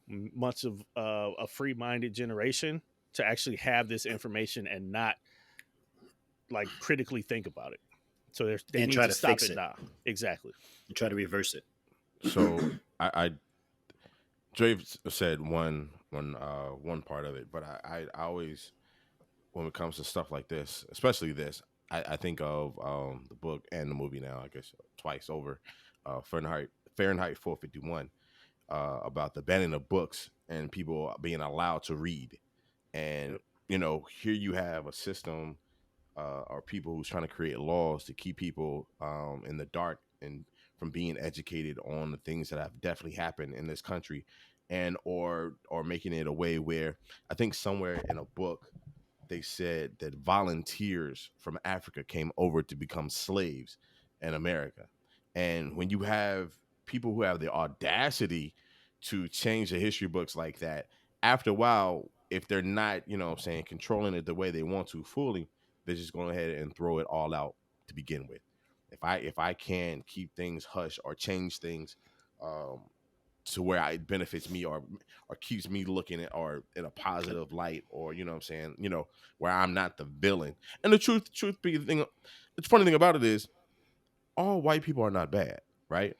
much of a free-minded generation to actually have this information and not like critically think about it. So they need to stop it now. Exactly. And try to reverse it. So I Dre said one part of it, but I always, when it comes to stuff like this, especially this, I think of the book and the movie now, I guess twice over, Fahrenheit 451, about the banning of books and people being allowed to read. And you know, here you have a system or people who's trying to create laws to keep people in the dark and from being educated on the things that have definitely happened in this country, and or making it a way where, I think somewhere in a book they said that volunteers from Africa came over to become slaves in America. And when you have people who have the audacity to change the history books like that. After a while, if they're not, controlling it the way they want to fully, they're just going ahead and throw it all out to begin with. If I can keep things hush or change things um, to where it benefits me or keeps me looking at or in a positive light, or where I'm not the villain. And the truth be the thing, the funny thing about it is all white people are not bad, right?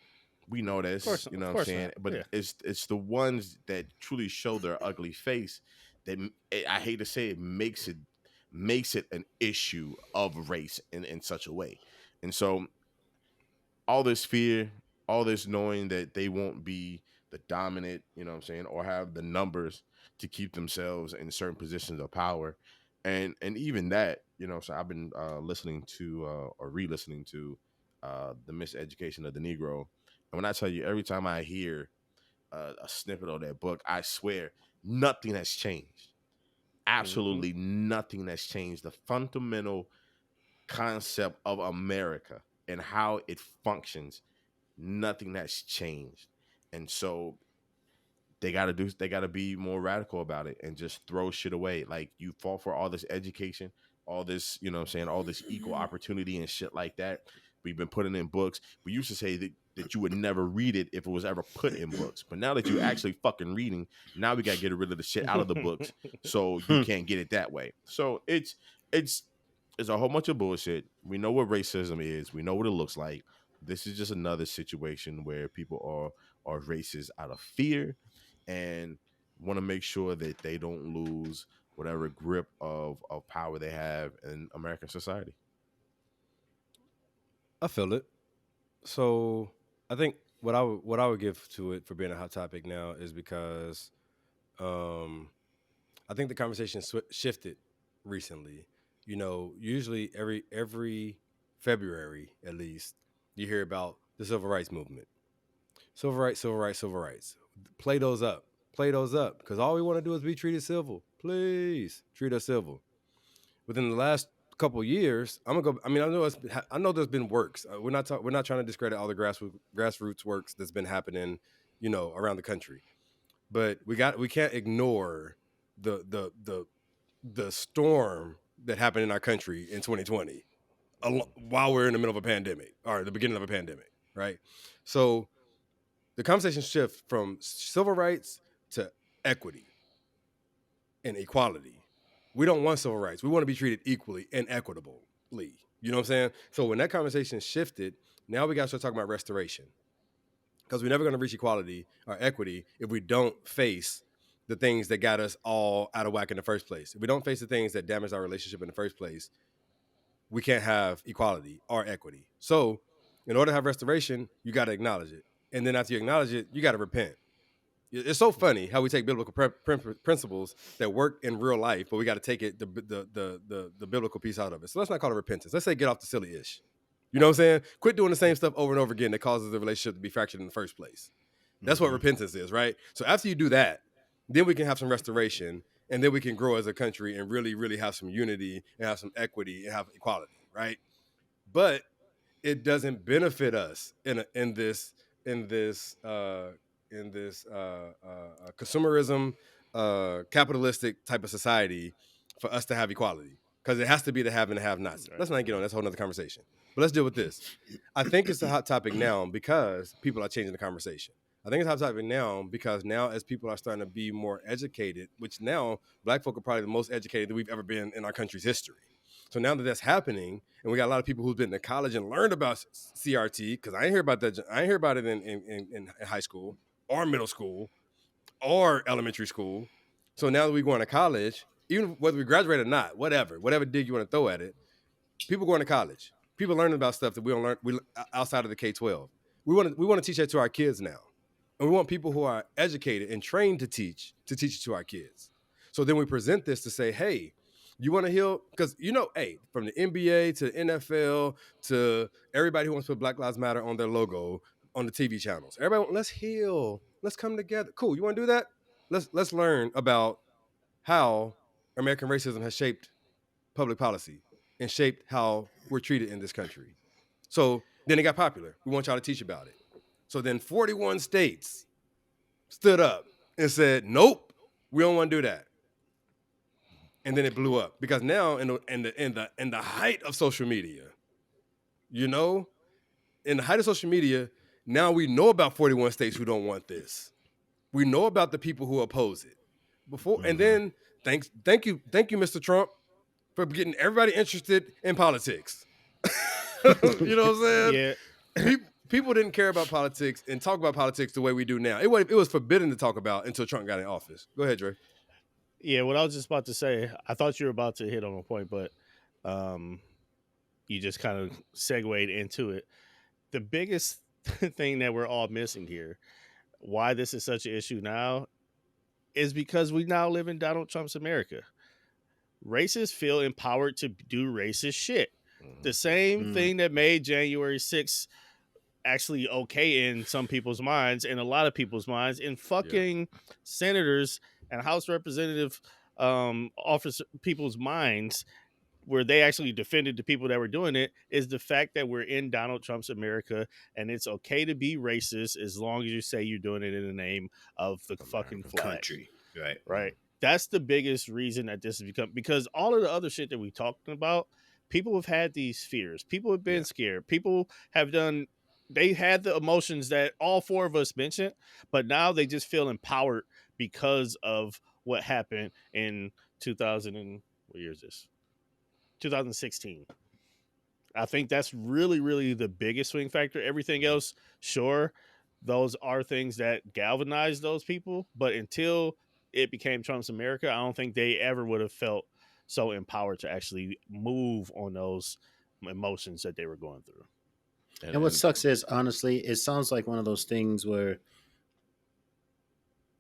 We know this, you know Of what I'm course saying? not. But Yeah. it's the ones that truly show their ugly face that I hate to say it makes it an issue of race in such a way. And so all this fear, all this knowing that they won't be the dominant, or have the numbers to keep themselves in certain positions of power. And even that, so I've been listening to or re-listening to the Miseducation of the Negro. And when I tell you, every time I hear a snippet of that book, I swear nothing has changed. Mm-hmm. Absolutely nothing has changed. The fundamental concept of America and how it functions, nothing has changed. And so they gotta be more radical about it and just throw shit away. Like, you fall for all this education, all this, all this equal opportunity and shit like that. We've been putting in books. We used to say that you would never read it if it was ever put in books. But now that you actually fucking reading, now we gotta get rid of the shit out of the books so you can't get it that way. So it's it's a whole bunch of bullshit. We know what racism is. We know what it looks like. This is just another situation where people are racist out of fear and want to make sure that they don't lose whatever grip of power they have in American society. I feel it. So I think what I would give to it for being a hot topic now is because um, I think the conversation shifted recently. Usually every February at least you hear about the civil rights movement. Civil rights, civil rights, civil rights. Play those up. Play those up. Because all we want to do is be treated civil. Please treat us civil. Within the last couple years, I'm gonna go. I mean, I know there's been works. We're not trying to discredit all the grassroots works that's been happening, around the country. But we can't ignore the the storm that happened in our country in 2020 while we're in the middle of a pandemic or the beginning of a pandemic, right? So the conversation shift from civil rights to equity and equality. We don't want civil rights. We want to be treated equally and equitably. You know what I'm saying? So when that conversation shifted, now we got to start talking about restoration because we're never going to reach equality or equity if we don't face the things that got us all out of whack in the first place. If we don't face the things that damaged our relationship in the first place, we can't have equality or equity. So in order to have restoration, you got to acknowledge it. And then after you acknowledge it, you got to repent. It's so funny how we take biblical principles that work in real life, but we got to take it the biblical piece out of it. So let's not call it repentance. Let's say get off the silly ish. You know what I'm saying? Quit doing the same stuff over and over again that causes the relationship to be fractured in the first place. That's what Mhm. repentance is, right? So after you do that, then we can have some restoration, and then we can grow as a country and really, really have some unity and have some equity and have equality, right? But it doesn't benefit us in this consumerism, capitalistic type of society for us to have equality because it has to be the have and the have nots. Right. Let's not get on. That's a whole nother conversation. But let's deal with this. I think it's a hot topic now because people are changing the conversation. I think it's a hot topic now because now as people are starting to be more educated, which now black folk are probably the most educated that we've ever been in our country's history. So now that that's happening, and we got a lot of people who've been to college and learned about CRT, because I ain't hear about that. I ain't hear about it in high school or middle school or elementary school. So now that we going to college, even whether we graduate or not, whatever dig you want to throw at it, people going to college. People learning about stuff that we don't learn outside of the K-12. We want to teach that to our kids now. And we want people who are educated and trained to teach it to our kids. So then we present this to say, hey, you want to heal? Because, hey, from the NBA to the NFL to everybody who wants to put Black Lives Matter on their logo on the TV channels. Everybody, let's heal. Let's come together. Cool. You want to do that? Let's learn about how American racism has shaped public policy and shaped how we're treated in this country. So then it got popular. We want y'all to teach about it. So then 41 states stood up and said, "Nope, we don't want to do that." And then it blew up because now in the height of social media, in the height of social media, now we know about 41 states who don't want this. We know about the people who oppose it. And then thank you, Mr. Trump, for getting everybody interested in politics. You know what I'm saying? Yeah. People didn't care about politics and talk about politics the way we do now. It was forbidden to talk about until Trump got in office. Go ahead, Dre. Yeah, what I was just about to say, I thought you were about to hit on a point, but you just kind of segued into it. The biggest thing that we're all missing here, why this is such an issue now, is because we now live in Donald Trump's America. Racists feel empowered to do racist shit. The same thing that made January 6th actually okay in some people's minds, in a lot of people's minds, in fucking senators and House representative office people's minds, where they actually defended the people that were doing it, is the fact that we're in Donald Trump's America and it's okay to be racist as long as you say you're doing it in the name of the fucking flag. Country. Right. That's the biggest reason that this has become, because all of the other shit that we talking about, people have had these fears. People have been scared. People have they had the emotions that all four of us mentioned, but now they just feel empowered because of what happened in 2000 and what year is this? 2016. I think that's really, really the biggest swing factor. Everything else, sure, those are things that galvanize those people, but until it became Trump's America, I don't think they ever would have felt so empowered to actually move on those emotions that they were going through. And what sucks is, honestly, it sounds like one of those things where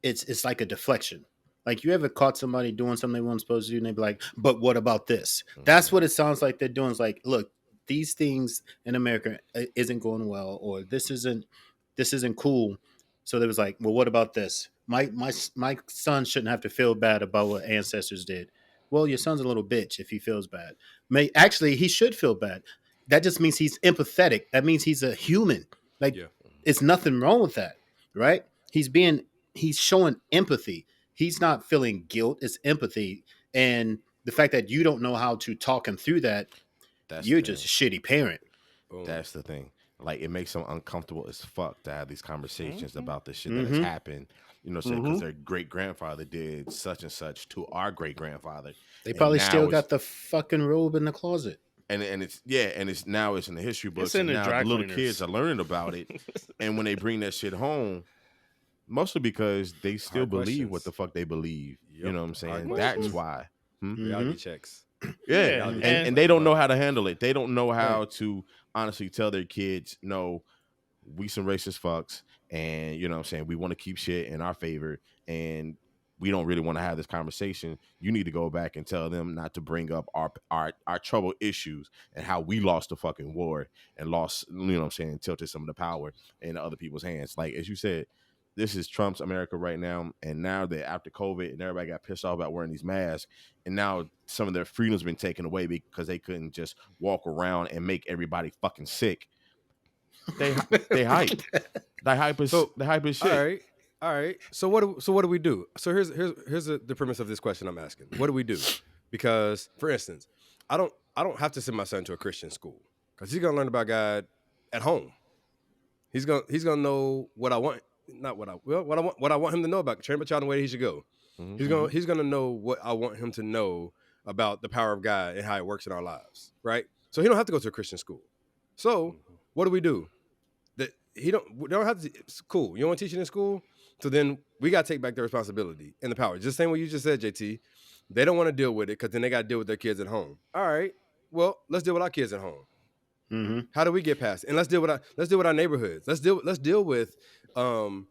it's like a deflection. Like, you ever caught somebody doing something they weren't supposed to do, and they be like, "But what about this?" That's what it sounds like they're doing. It's like, look, these things in America isn't going well, or this isn't cool. So they was like, "Well, what about this? My son shouldn't have to feel bad about what ancestors did." Well, your son's a little bitch if he feels bad. Actually, he should feel bad. That just means he's empathetic. That means he's a human. Like, it's nothing wrong with that, right? He's showing empathy. He's not feeling guilt. It's empathy. And the fact that you don't know how to talk him through that, you're just a shitty parent. That's the thing. Like, it makes them uncomfortable as fuck to have these conversations about the shit that has happened. You know, because their great grandfather did such and such to our great grandfather. They probably still got the fucking robe in the closet. And it's now it's in the history books. And now the little kids are learning about it. And when they bring that shit home, mostly because they still believe what the fuck they believe. You know what I'm saying? That's why. Reality checks. Yeah. And they don't know how to handle it. They don't know how to honestly tell their kids, no, we some racist fucks, and you know what I'm saying, we want to keep shit in our favor, and we don't really want to have this conversation. You need to go back and tell them not to bring up our trouble issues and how we lost the fucking war and lost, you know what I'm saying, tilted some of the power in other people's hands. Like, as you said, this is Trump's America right now. And now that after COVID and everybody got pissed off about wearing these masks, and now some of their freedom's been taken away because they couldn't just walk around and make everybody fucking sick. They hype. They hype is shit. All right. So what do we do? So here's the premise of this question I'm asking. What do we do? Because, for instance, I don't have to send my son to a Christian school because he's gonna learn about God at home. He's gonna know what I want, what I want him to know about. Train up a child in the way he should go. He's gonna know what I want him to know about the power of God and how it works in our lives, right? So he don't have to go to a Christian school. So what do we do? We don't have to. It's cool. You don't want to teach it in school, so then we got to take back the responsibility and the power. Just the same way you just said, JT. They don't want to deal with it because then they got to deal with their kids at home. All right. Well, let's deal with our kids at home. How do we get past it? And let's deal with our neighborhoods. Let's deal with the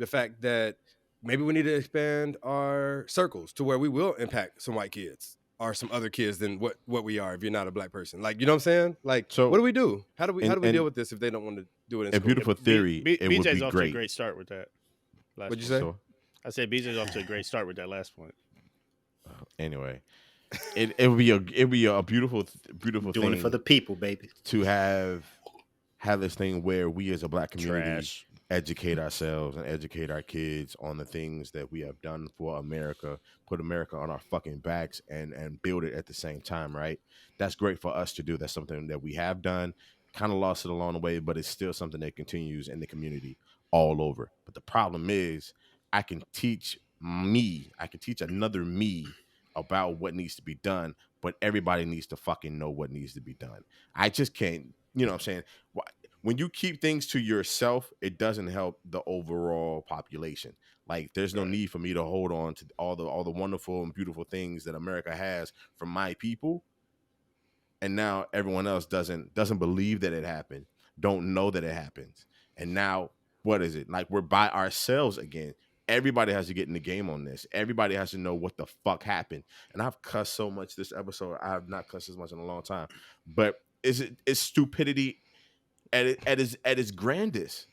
fact that maybe we need to expand our circles to where we will impact some white kids or some other kids than what we are if you're not a black person. Like, you know what I'm saying? Like, so what do we do? How do we deal with this if they don't want to do it in school? A beautiful theory. It would BJ's be off great. to a great start with that. What'd you say? I said BJ's off to a great start with that last point. Anyway, it would be a beautiful Doing thing it for the people, baby. to have this thing where we as a black community educate ourselves and educate our kids on the things that we have done for America, put America on our fucking backs and build it at the same time, right? That's great for us to do. That's something that we have done, kind of lost it along the way, but it's still something that continues in the community all over. But the problem is I can teach another me about what needs to be done, but everybody needs to fucking know what needs to be done. I just can't, you know what I'm saying? When you keep things to yourself, it doesn't help the overall population. Like there's no Right. need for me to hold on to all the wonderful and beautiful things that America has from my people, and now everyone else doesn't believe that it happened, don't know that it happens. And now what is it? Like we're by ourselves again. Everybody has to get in the game on this. Everybody has to know what the fuck happened. And I've cussed so much this episode. I have not cussed as much in a long time. But is stupidity at its grandest,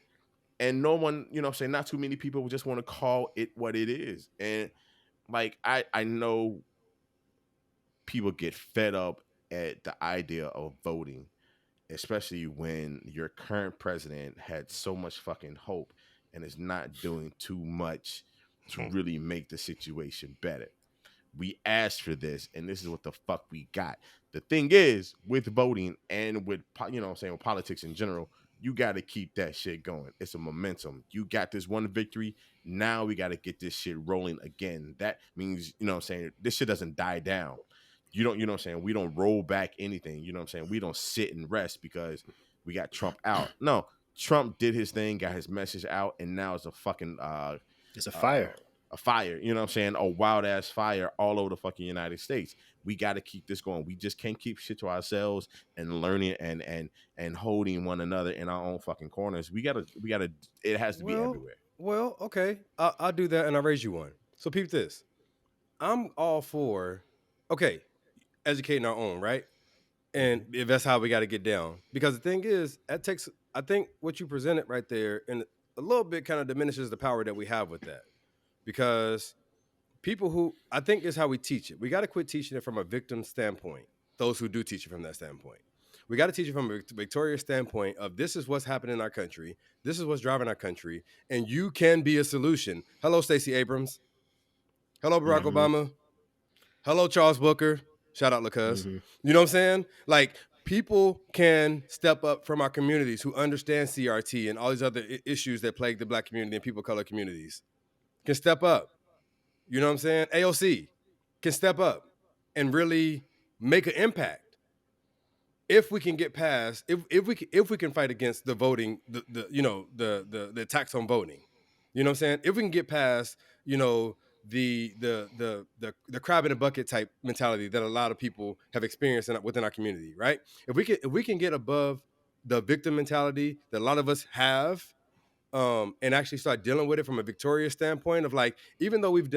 and no one, you know what I'm saying, not too many people just want to call it what it is. And like I know people get fed up at the idea of voting, especially when your current president had so much fucking hope and is not doing too much to really make the situation better. We asked for this, and this is what the fuck we got. The thing is, with voting and with, you know what I'm saying, with politics in general, you got to keep that shit going. It's a momentum. You got this one victory. Now we got to get this shit rolling again. That means, you know what I'm saying, this shit doesn't die down. You know what I'm saying, we don't roll back anything. You know what I'm saying, we don't sit and rest because we got Trump out. No, Trump did his thing, got his message out, and now it's a fucking It's a uh, fire. a fire, you know what I'm saying? A wild ass fire all over the fucking United States. We got to keep this going. We just can't keep shit to ourselves and learning and holding one another in our own fucking corners. We gotta. It has to be Well, everywhere. well, okay. I'll do that, and I'll raise you one. So peep this. I'm all for, okay, educating our own, right? And if that's how we got to get down, because the thing is, that takes. I think what you presented right there, and a little bit kind of diminishes the power that we have with that, because people who I think is how we teach it. We got to quit teaching it from a victim standpoint. Those who do teach it from that standpoint, we got to teach it from a victorious standpoint of this is what's happening in our country. This is what's driving our country, and you can be a solution. Hello, Stacey Abrams. Hello, Barack Mm-hmm. Obama. Hello, Charles Booker. Shout out, LaCuz. Mm-hmm. You know what I'm saying? Like, people can step up from our communities who understand CRT and all these other issues that plague the Black community and people of color communities. Can step up. You know what I'm saying? AOC can step up and really make an impact if we can get past if we can fight against the voting the you know the attacks on voting. You know what I'm saying? If we can get past, you know, the crab in a bucket type mentality that a lot of people have experienced within our community, right? If we can get above the victim mentality that a lot of us have, and actually start dealing with it from a victorious standpoint of like, even though we've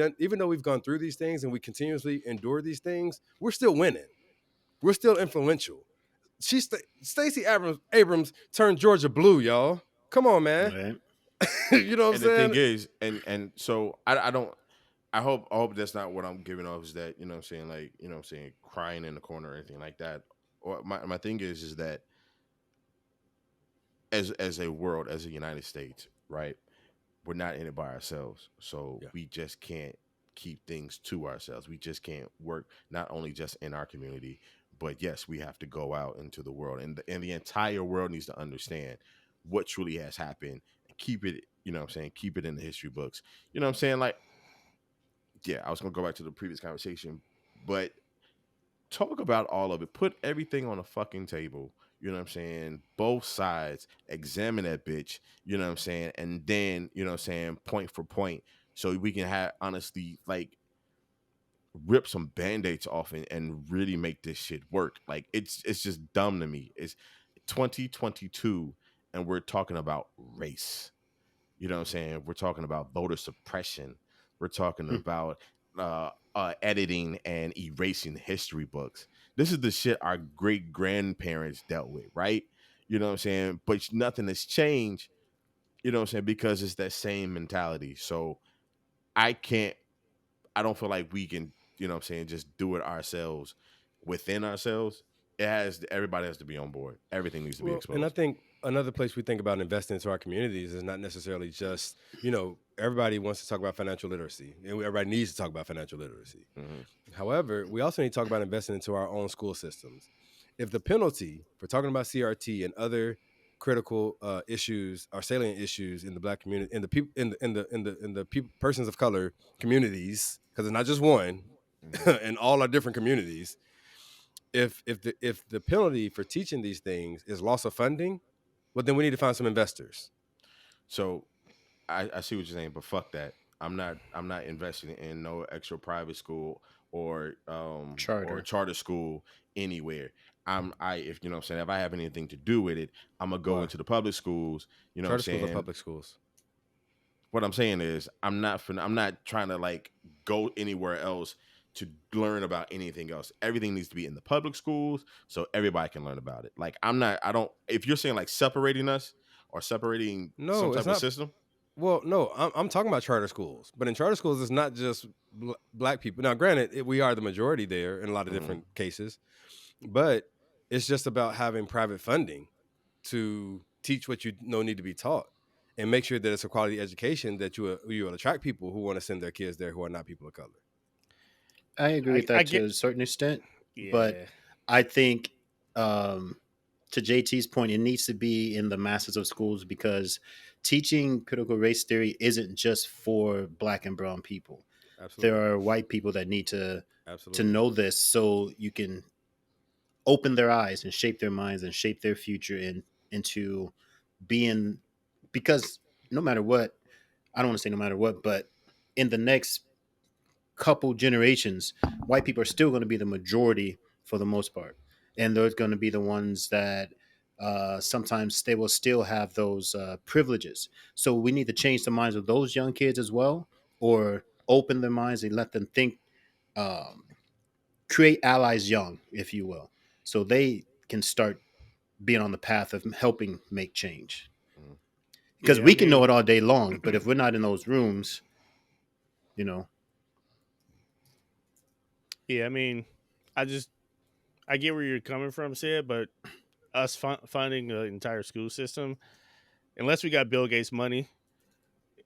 gone through these things and we continuously endure these things, we're still winning. We're still influential. Stacey Abrams turned Georgia blue, y'all. Come on, man. Right. You know what I'm And the thing saying? is, and so I don't. I hope that's not what I'm giving off. Is that, you know what I'm saying, like, you know what I'm saying, crying in the corner or anything like that. Or my thing is that as a world, as a United States, right? We're not in it by ourselves. So Yeah. we just can't keep things to ourselves. We just can't work not only just in our community, but yes, we have to go out into the world. And the entire world needs to understand what truly has happened and keep it, you know what I'm saying, keep it in the history books. You know what I'm saying? Like, yeah, I was gonna go back to the previous conversation, but talk about all of it. Put everything on a fucking table. You know what I'm saying? Both sides. Examine that bitch. You know what I'm saying? And then, you know what I'm saying, point for point. So we can have, honestly, like, rip some band-aids off and really make this shit work. Like, it's just dumb to me. It's 2022 and we're talking about race. You know what I'm saying? We're talking about voter suppression. We're talking about editing and erasing history books. This is the shit our great grandparents dealt with, right? You know what I'm saying? But nothing has changed, you know what I'm saying, because it's that same mentality. So I can't, I don't feel like we can, you know what I'm saying, just do it ourselves within ourselves. everybody has to be on board. Everything needs to be Well, and I exposed. think another place we think about investing into our communities is not necessarily just, everybody wants to talk about financial literacy and everybody needs to talk about financial literacy. Mhm. However, we also need to talk about investing into our own school systems. If the penalty for talking about CRT and other critical issues or salient issues in the Black community, in the people, in the people, persons of color communities, because it's not just one, Mhm. in all our different communities. If the penalty for teaching these things is loss of funding, well, then we need to find some investors. So I see what you're saying, but fuck that. I'm not investing in no extra private school or Charter. charter school anywhere. I if you know what I'm saying, if I have anything to do with it, I'm gonna go Why? into the public schools, you know what I'm Charter schools are saying? public schools. What I'm saying is I'm not trying to like go anywhere else to learn about anything else. Everything needs to be in the public schools so everybody can learn about it. Like I don't if you're saying like separating us or separating some No, it's type of not. system. Well, no, I'm talking about charter schools, but in charter schools, it's not just Black people. Now, granted, we are the majority there in a lot of Mhm. different cases, but it's just about having private funding to teach what you know need to be taught, and make sure that it's a quality education that you will attract people who want to send their kids there who are not people of color. I agree with I that get to a certain extent, but yeah. I think um, to JT's point, it needs to be in the masses of schools because teaching critical race theory isn't just for Black and brown people. Absolutely, There are white people that need to absolutely. know this so you can open their eyes and shape their minds and shape their future into being, because no matter what, I don't want to say no matter what, but in the next couple generations, white people are still going to be the majority for the most part, and they're going to be the ones that sometimes they will still have those privileges. So we need to change the minds of those young kids as well, or open their minds and let them think, um, create allies young, if you will, so they can start being on the path of helping make change. Mhm. Because Yeah, I we can know mean, it all day long, but if we're not in those rooms, you know, yeah, I mean, I just I get where you're coming from, Sid, but us funding the entire school system, unless we got Bill Gates money,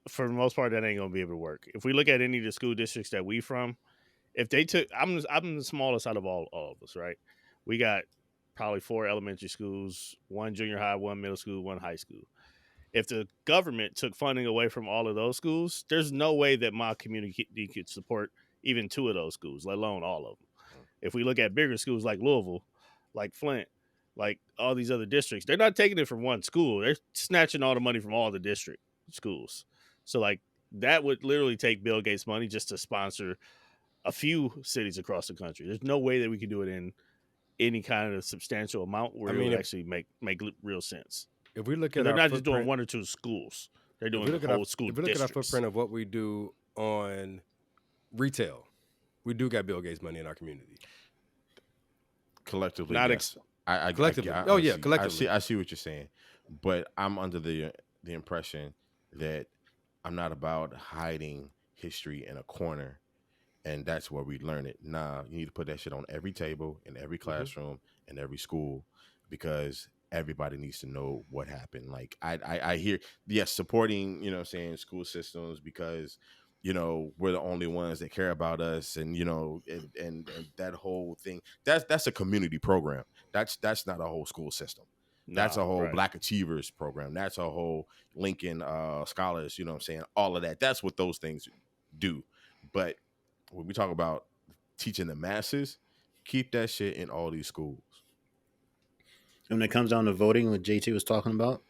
for the most part, that ain't gonna be able to work. If we look at any of the school districts that we from, if they took, I'm the smallest out of all of us, right? We got probably 4 elementary schools, 1 junior high, 1 middle school, 1 high school. If the government took funding away from all of those schools, there's no way that my community could support even 2 of those schools, let alone all of them. If we look at bigger schools like Louisville, like Flint, like all these other districts, they're not taking it from one school. They're snatching all the money from all the district schools. So like that would literally take Bill Gates money just to sponsor a few cities across the country. There's no way that we could do it in any kind of substantial amount I where it mean, would actually make real sense. if we look Because at they're our not just doing footprint, 1 or 2 schools; they're if doing we the look at our whole school if we look at our districts. footprint of what we do on retail, we do got Bill Gates money in our community Collectively, Not yes. collectively. Oh yeah, I collectively. see I see what you're saying, but I'm under the impression that I'm not about hiding history in a corner, and that's where we learn it. Nah, you need to put that shit on every table in every Hmm. classroom in every school because everybody needs to know what happened. Like I hear yes, supporting, you know what I'm saying, school systems because we're the only ones that care about us, and and that whole thing, that's a community program. That's not a whole school system. That's a no, whole right? Black Achievers program. That's a whole Lincoln Scholars, you know what I'm saying? All of that. That's what those things do. But when we talk about teaching the masses, keep that shit in all these schools. and when it comes down to voting, what JT was talking about,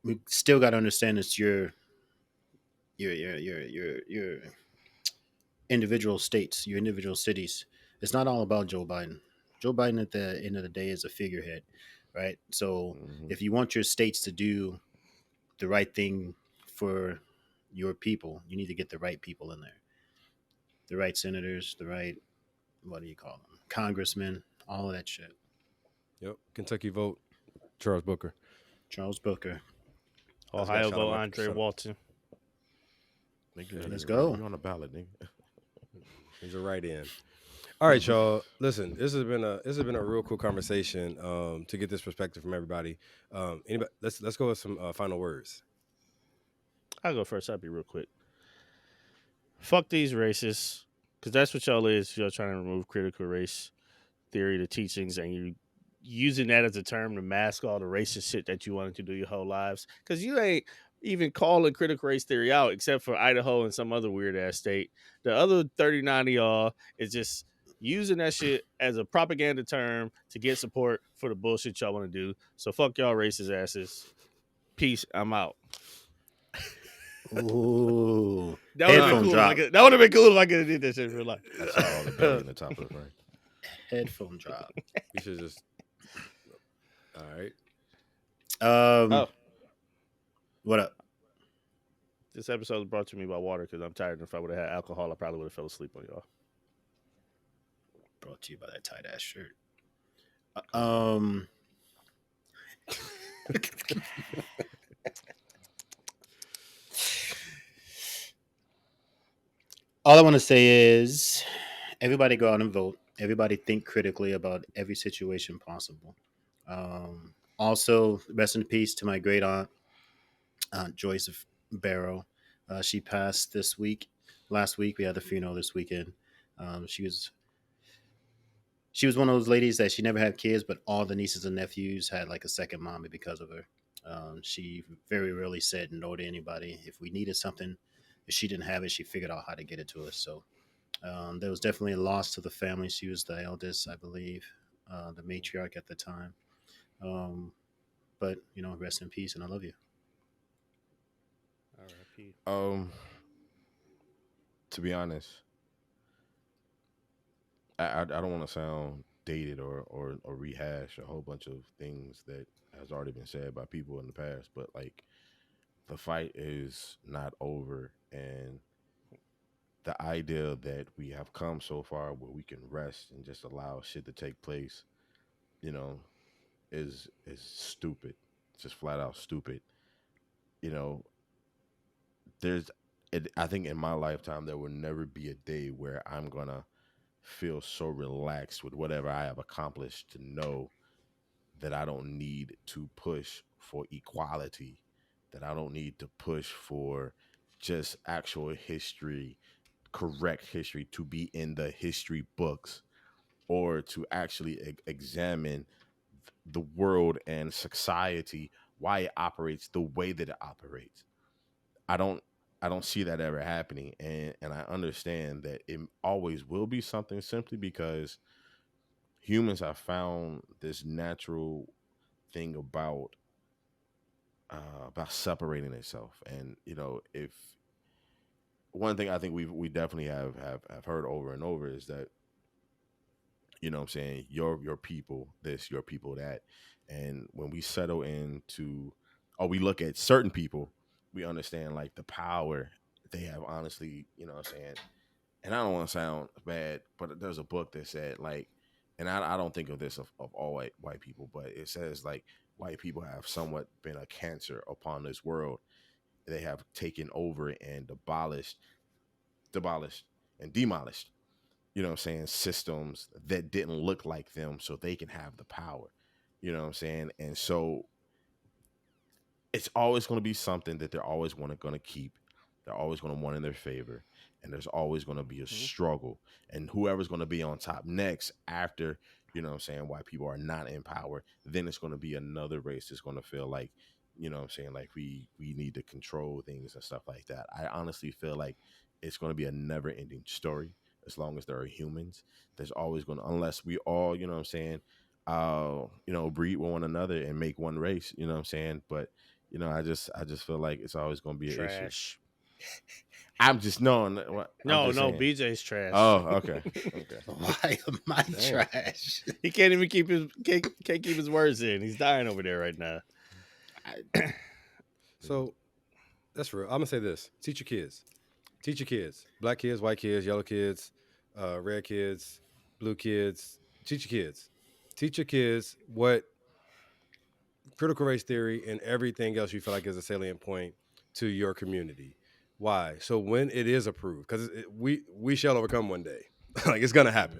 we still got to understand it's your individual states, your individual cities. It's not all about Joe Biden. Joe Biden at the end of the day is a figurehead, right? So Hmm. if you want your states to do the right thing for your people, you need to get the right people in there, the right senators, the right, what do you call them, congressmen, all of that shit. Yep. Kentucky vote Charles Booker. Charles Booker, I just got Ohio shot on vote my Andre shut up. Walton. Nigga, let's you go. on the ballot, nigga. He's a write in. All right, y'all. Listen, this has been a real cool conversation. To get this perspective from everybody. Anybody? Let's go with some final words. I'll go first. I'll be real quick. Fuck these racists, because that's what y'all is. Y'all trying to remove critical race theory, the teachings, and you using that as a term to mask all the racist shit that you wanted to do your whole lives. Because you ain't even calling critical race theory out, except for Idaho and some other weird ass state. The other 39 of y'all is just using that shit as a propaganda term to get support for the bullshit y'all want to do. So fuck y'all racist asses. Peace. I'm out. Ooh, That would have been headphone cool. drop. That would have been cool if I could have did that shit in real life. I saw all the belly in the top of the frame. Headphone drop. We should just. All right. Oh, What up? this episode is brought to me by water because I'm tired. And if I would have had alcohol, I probably would have fell asleep on y'all. Brought to you by that tight ass shirt. All I want to say is everybody go out and vote. Everybody think critically about every situation possible. Also, rest in peace to my great aunt, Aunt Joyce of Barrow. She passed this week. Last week, we had the funeral this weekend. She was one of those ladies that she never had kids, but all the nieces and nephews had like a second mommy because of her. She very rarely said no to anybody. If we needed something, if she didn't have it, she figured out how to get it to us. So there was definitely a loss to the family. She was the eldest, I believe, the matriarch at the time. But rest in peace, and I love you. R.I.P. To be honest, I don't want to sound dated or rehash a whole bunch of things that has already been said by people in the past, but like the fight is not over, and the idea that we have come so far where we can rest and just allow shit to take place, you know, is stupid. Just flat out stupid. You know, there's I think in my lifetime there will never be a day where I'm gonna feel so relaxed with whatever I have accomplished to know that I don't need to push for equality, that I don't need to push for just actual history, correct history to be in the history books, or to actually examine the world and society, why it operates the way that it operates. I don't I don't see that ever happening, and I understand that it always will be something simply because humans have found this natural thing about separating itself. And if one thing I think we definitely have heard over and over is that, what I'm saying, your people this, your people that. And when we settle into, or we look at certain people, we understand like the power they have, honestly, what I'm saying. And I don't want to sound bad, but there's a book that said like, and I don't think of this of all white people, but it says like white people have somewhat been a cancer upon this world. They have taken over and demolished and demolished, what I'm saying, systems that didn't look like them so they can have the power. You know what I'm saying? And so it's always going to be something that they're always going to keep. They're always going to want in their favor, and there's always going to be a struggle. And whoever's going to be on top next after, what I'm saying, why people are not in power, then it's going to be another race that's going to feel like, what I'm saying, like we need to control things and stuff like that. I honestly feel like it's going to be a never-ending story as long as there are humans. There's always going to, unless we all, what I'm saying, breed with one another and make one race, what I'm saying. But I just feel like it's always going to be an issue. Trash. I'm just knowing what. No, I'm just saying. BJ's trash. Oh, okay, okay. Why am I Damn. trash? He can't even can't keep his words in. He's dying over there right now. So that's real. I'm gonna say this: teach your kids. Teach your kids. Black kids, white kids, yellow kids, red kids, blue kids. Teach your kids. Teach your kids what critical race theory and everything else you feel like is a salient point to your community. Why? So when it is approved, because we shall overcome one day. Like it's gonna happen.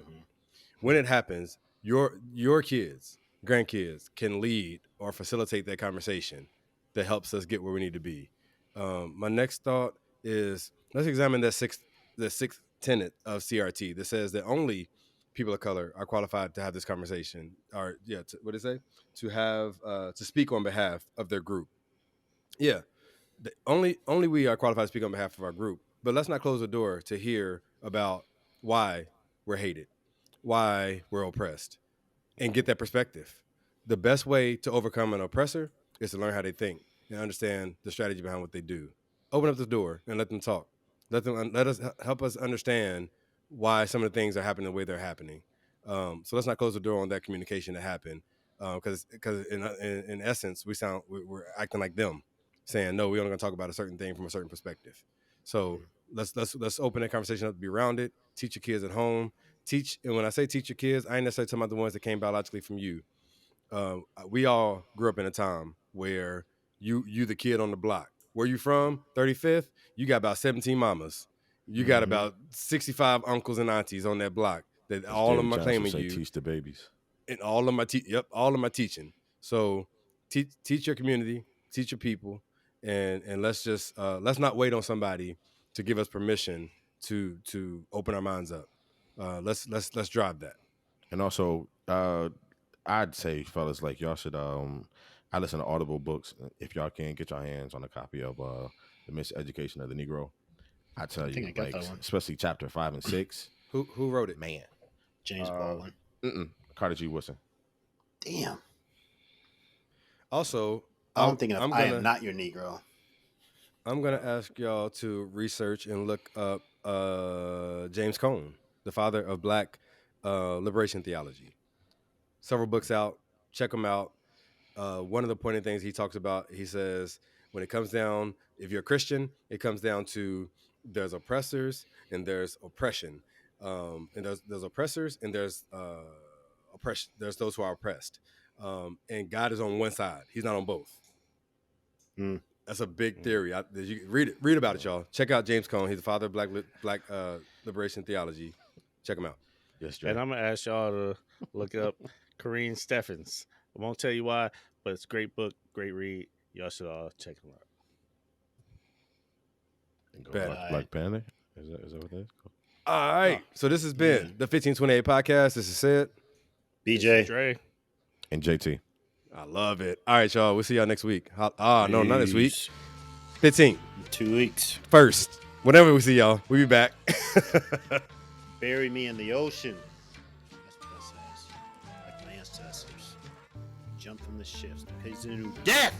when it happens, your kids, grandkids can lead or facilitate that conversation that helps us get where we need to be. My next thought is let's examine the sixth tenet of CRT that says that only people of color are qualified to have this conversation. Or what did it say? To have to speak on behalf of their group. Yeah, only we are qualified to speak on behalf of our group. But let's not close the door to hear about why we're hated, why we're oppressed, and get that perspective. The best way to overcome an oppressor is to learn how they think and understand the strategy behind what they do. Open up the door and let them talk. Let us help us understand why some of the things are happening the way they're happening. So let's not close the door on that communication to happen, because in essence we're acting like them, saying no, we're only going to talk about a certain thing from a certain perspective. So let's open that conversation up to be around it. Teach your kids at home. And when I say teach your kids, I ain't necessarily talking about the ones that came biologically from you. We all grew up in a time where you the kid on the block. Where you from? 35th. You got about 17 mamas. You got about 65 uncles and aunties on that block that As all Jerry of them are Johnson claiming say, you. teach the babies. And all of my all of my teaching. So teach your community, teach your people, and let's just let's not wait on somebody to give us permission to open our minds up. Let's drive that. And also, I'd say, fellas, like y'all should. I listen to Audible books. If y'all can get your hands on a copy of the Miseducation of the Negro, I tell think you, I got like, that one. especially chapter 5 and 6. Who wrote it? Man, James Baldwin. Carter G. Woodson. Damn. Also, I'm thinking of I Am Not Your Negro. I'm gonna ask y'all to research and look up James Cone, the father of Black liberation theology. Several books out. Check them out. One of the pointed things he talks about, he says, when it comes down, if you're a Christian, it comes down to there's oppressors and there's oppression, and there's oppressors and there's oppression. There's those who are oppressed, and God is on one side. He's not on both. That's a big theory. You read about it, y'all. Check out James Cone. He's the father of Black liberation theology. Check him out. Yes, Dre. And I'm gonna ask y'all to look up Corrine Steffens. I won't tell you why, but it's a great book, great read. Y'all should all check him out. Black Panther? Is that what that is? Cool. All right. So this has been the 1528 podcast. This is Sid. BJ. Dre. And JT. I love it. All right, y'all. We'll see y'all next week. No, not this week. 15. 2 weeks. First. Whenever we see y'all, we'll be back. Bury me in the ocean. That's what that says. Like my ancestors. Jump from the ships because they knew death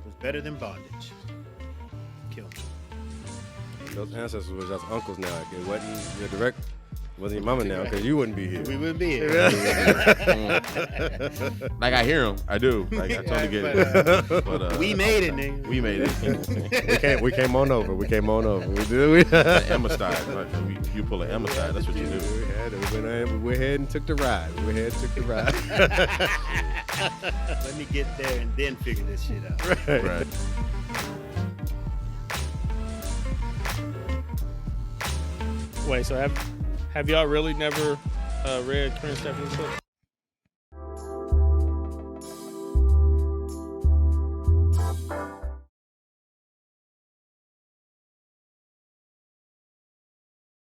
was better than bondage. Kill me. Those ancestors were just uncles now. It wasn't your direct. It wasn't your mama now because you wouldn't be here. We wouldn't be here. Like, I hear him. I do. Like, I totally get it. But, we made it, nigga. We made it. We came on over. We did. Emma style. Right? You pull an Emma style. That's what you do. We went ahead and took the ride. Let me get there and then figure this shit out. Right. Wait, so have y'all really never read Corrine Steffens' book?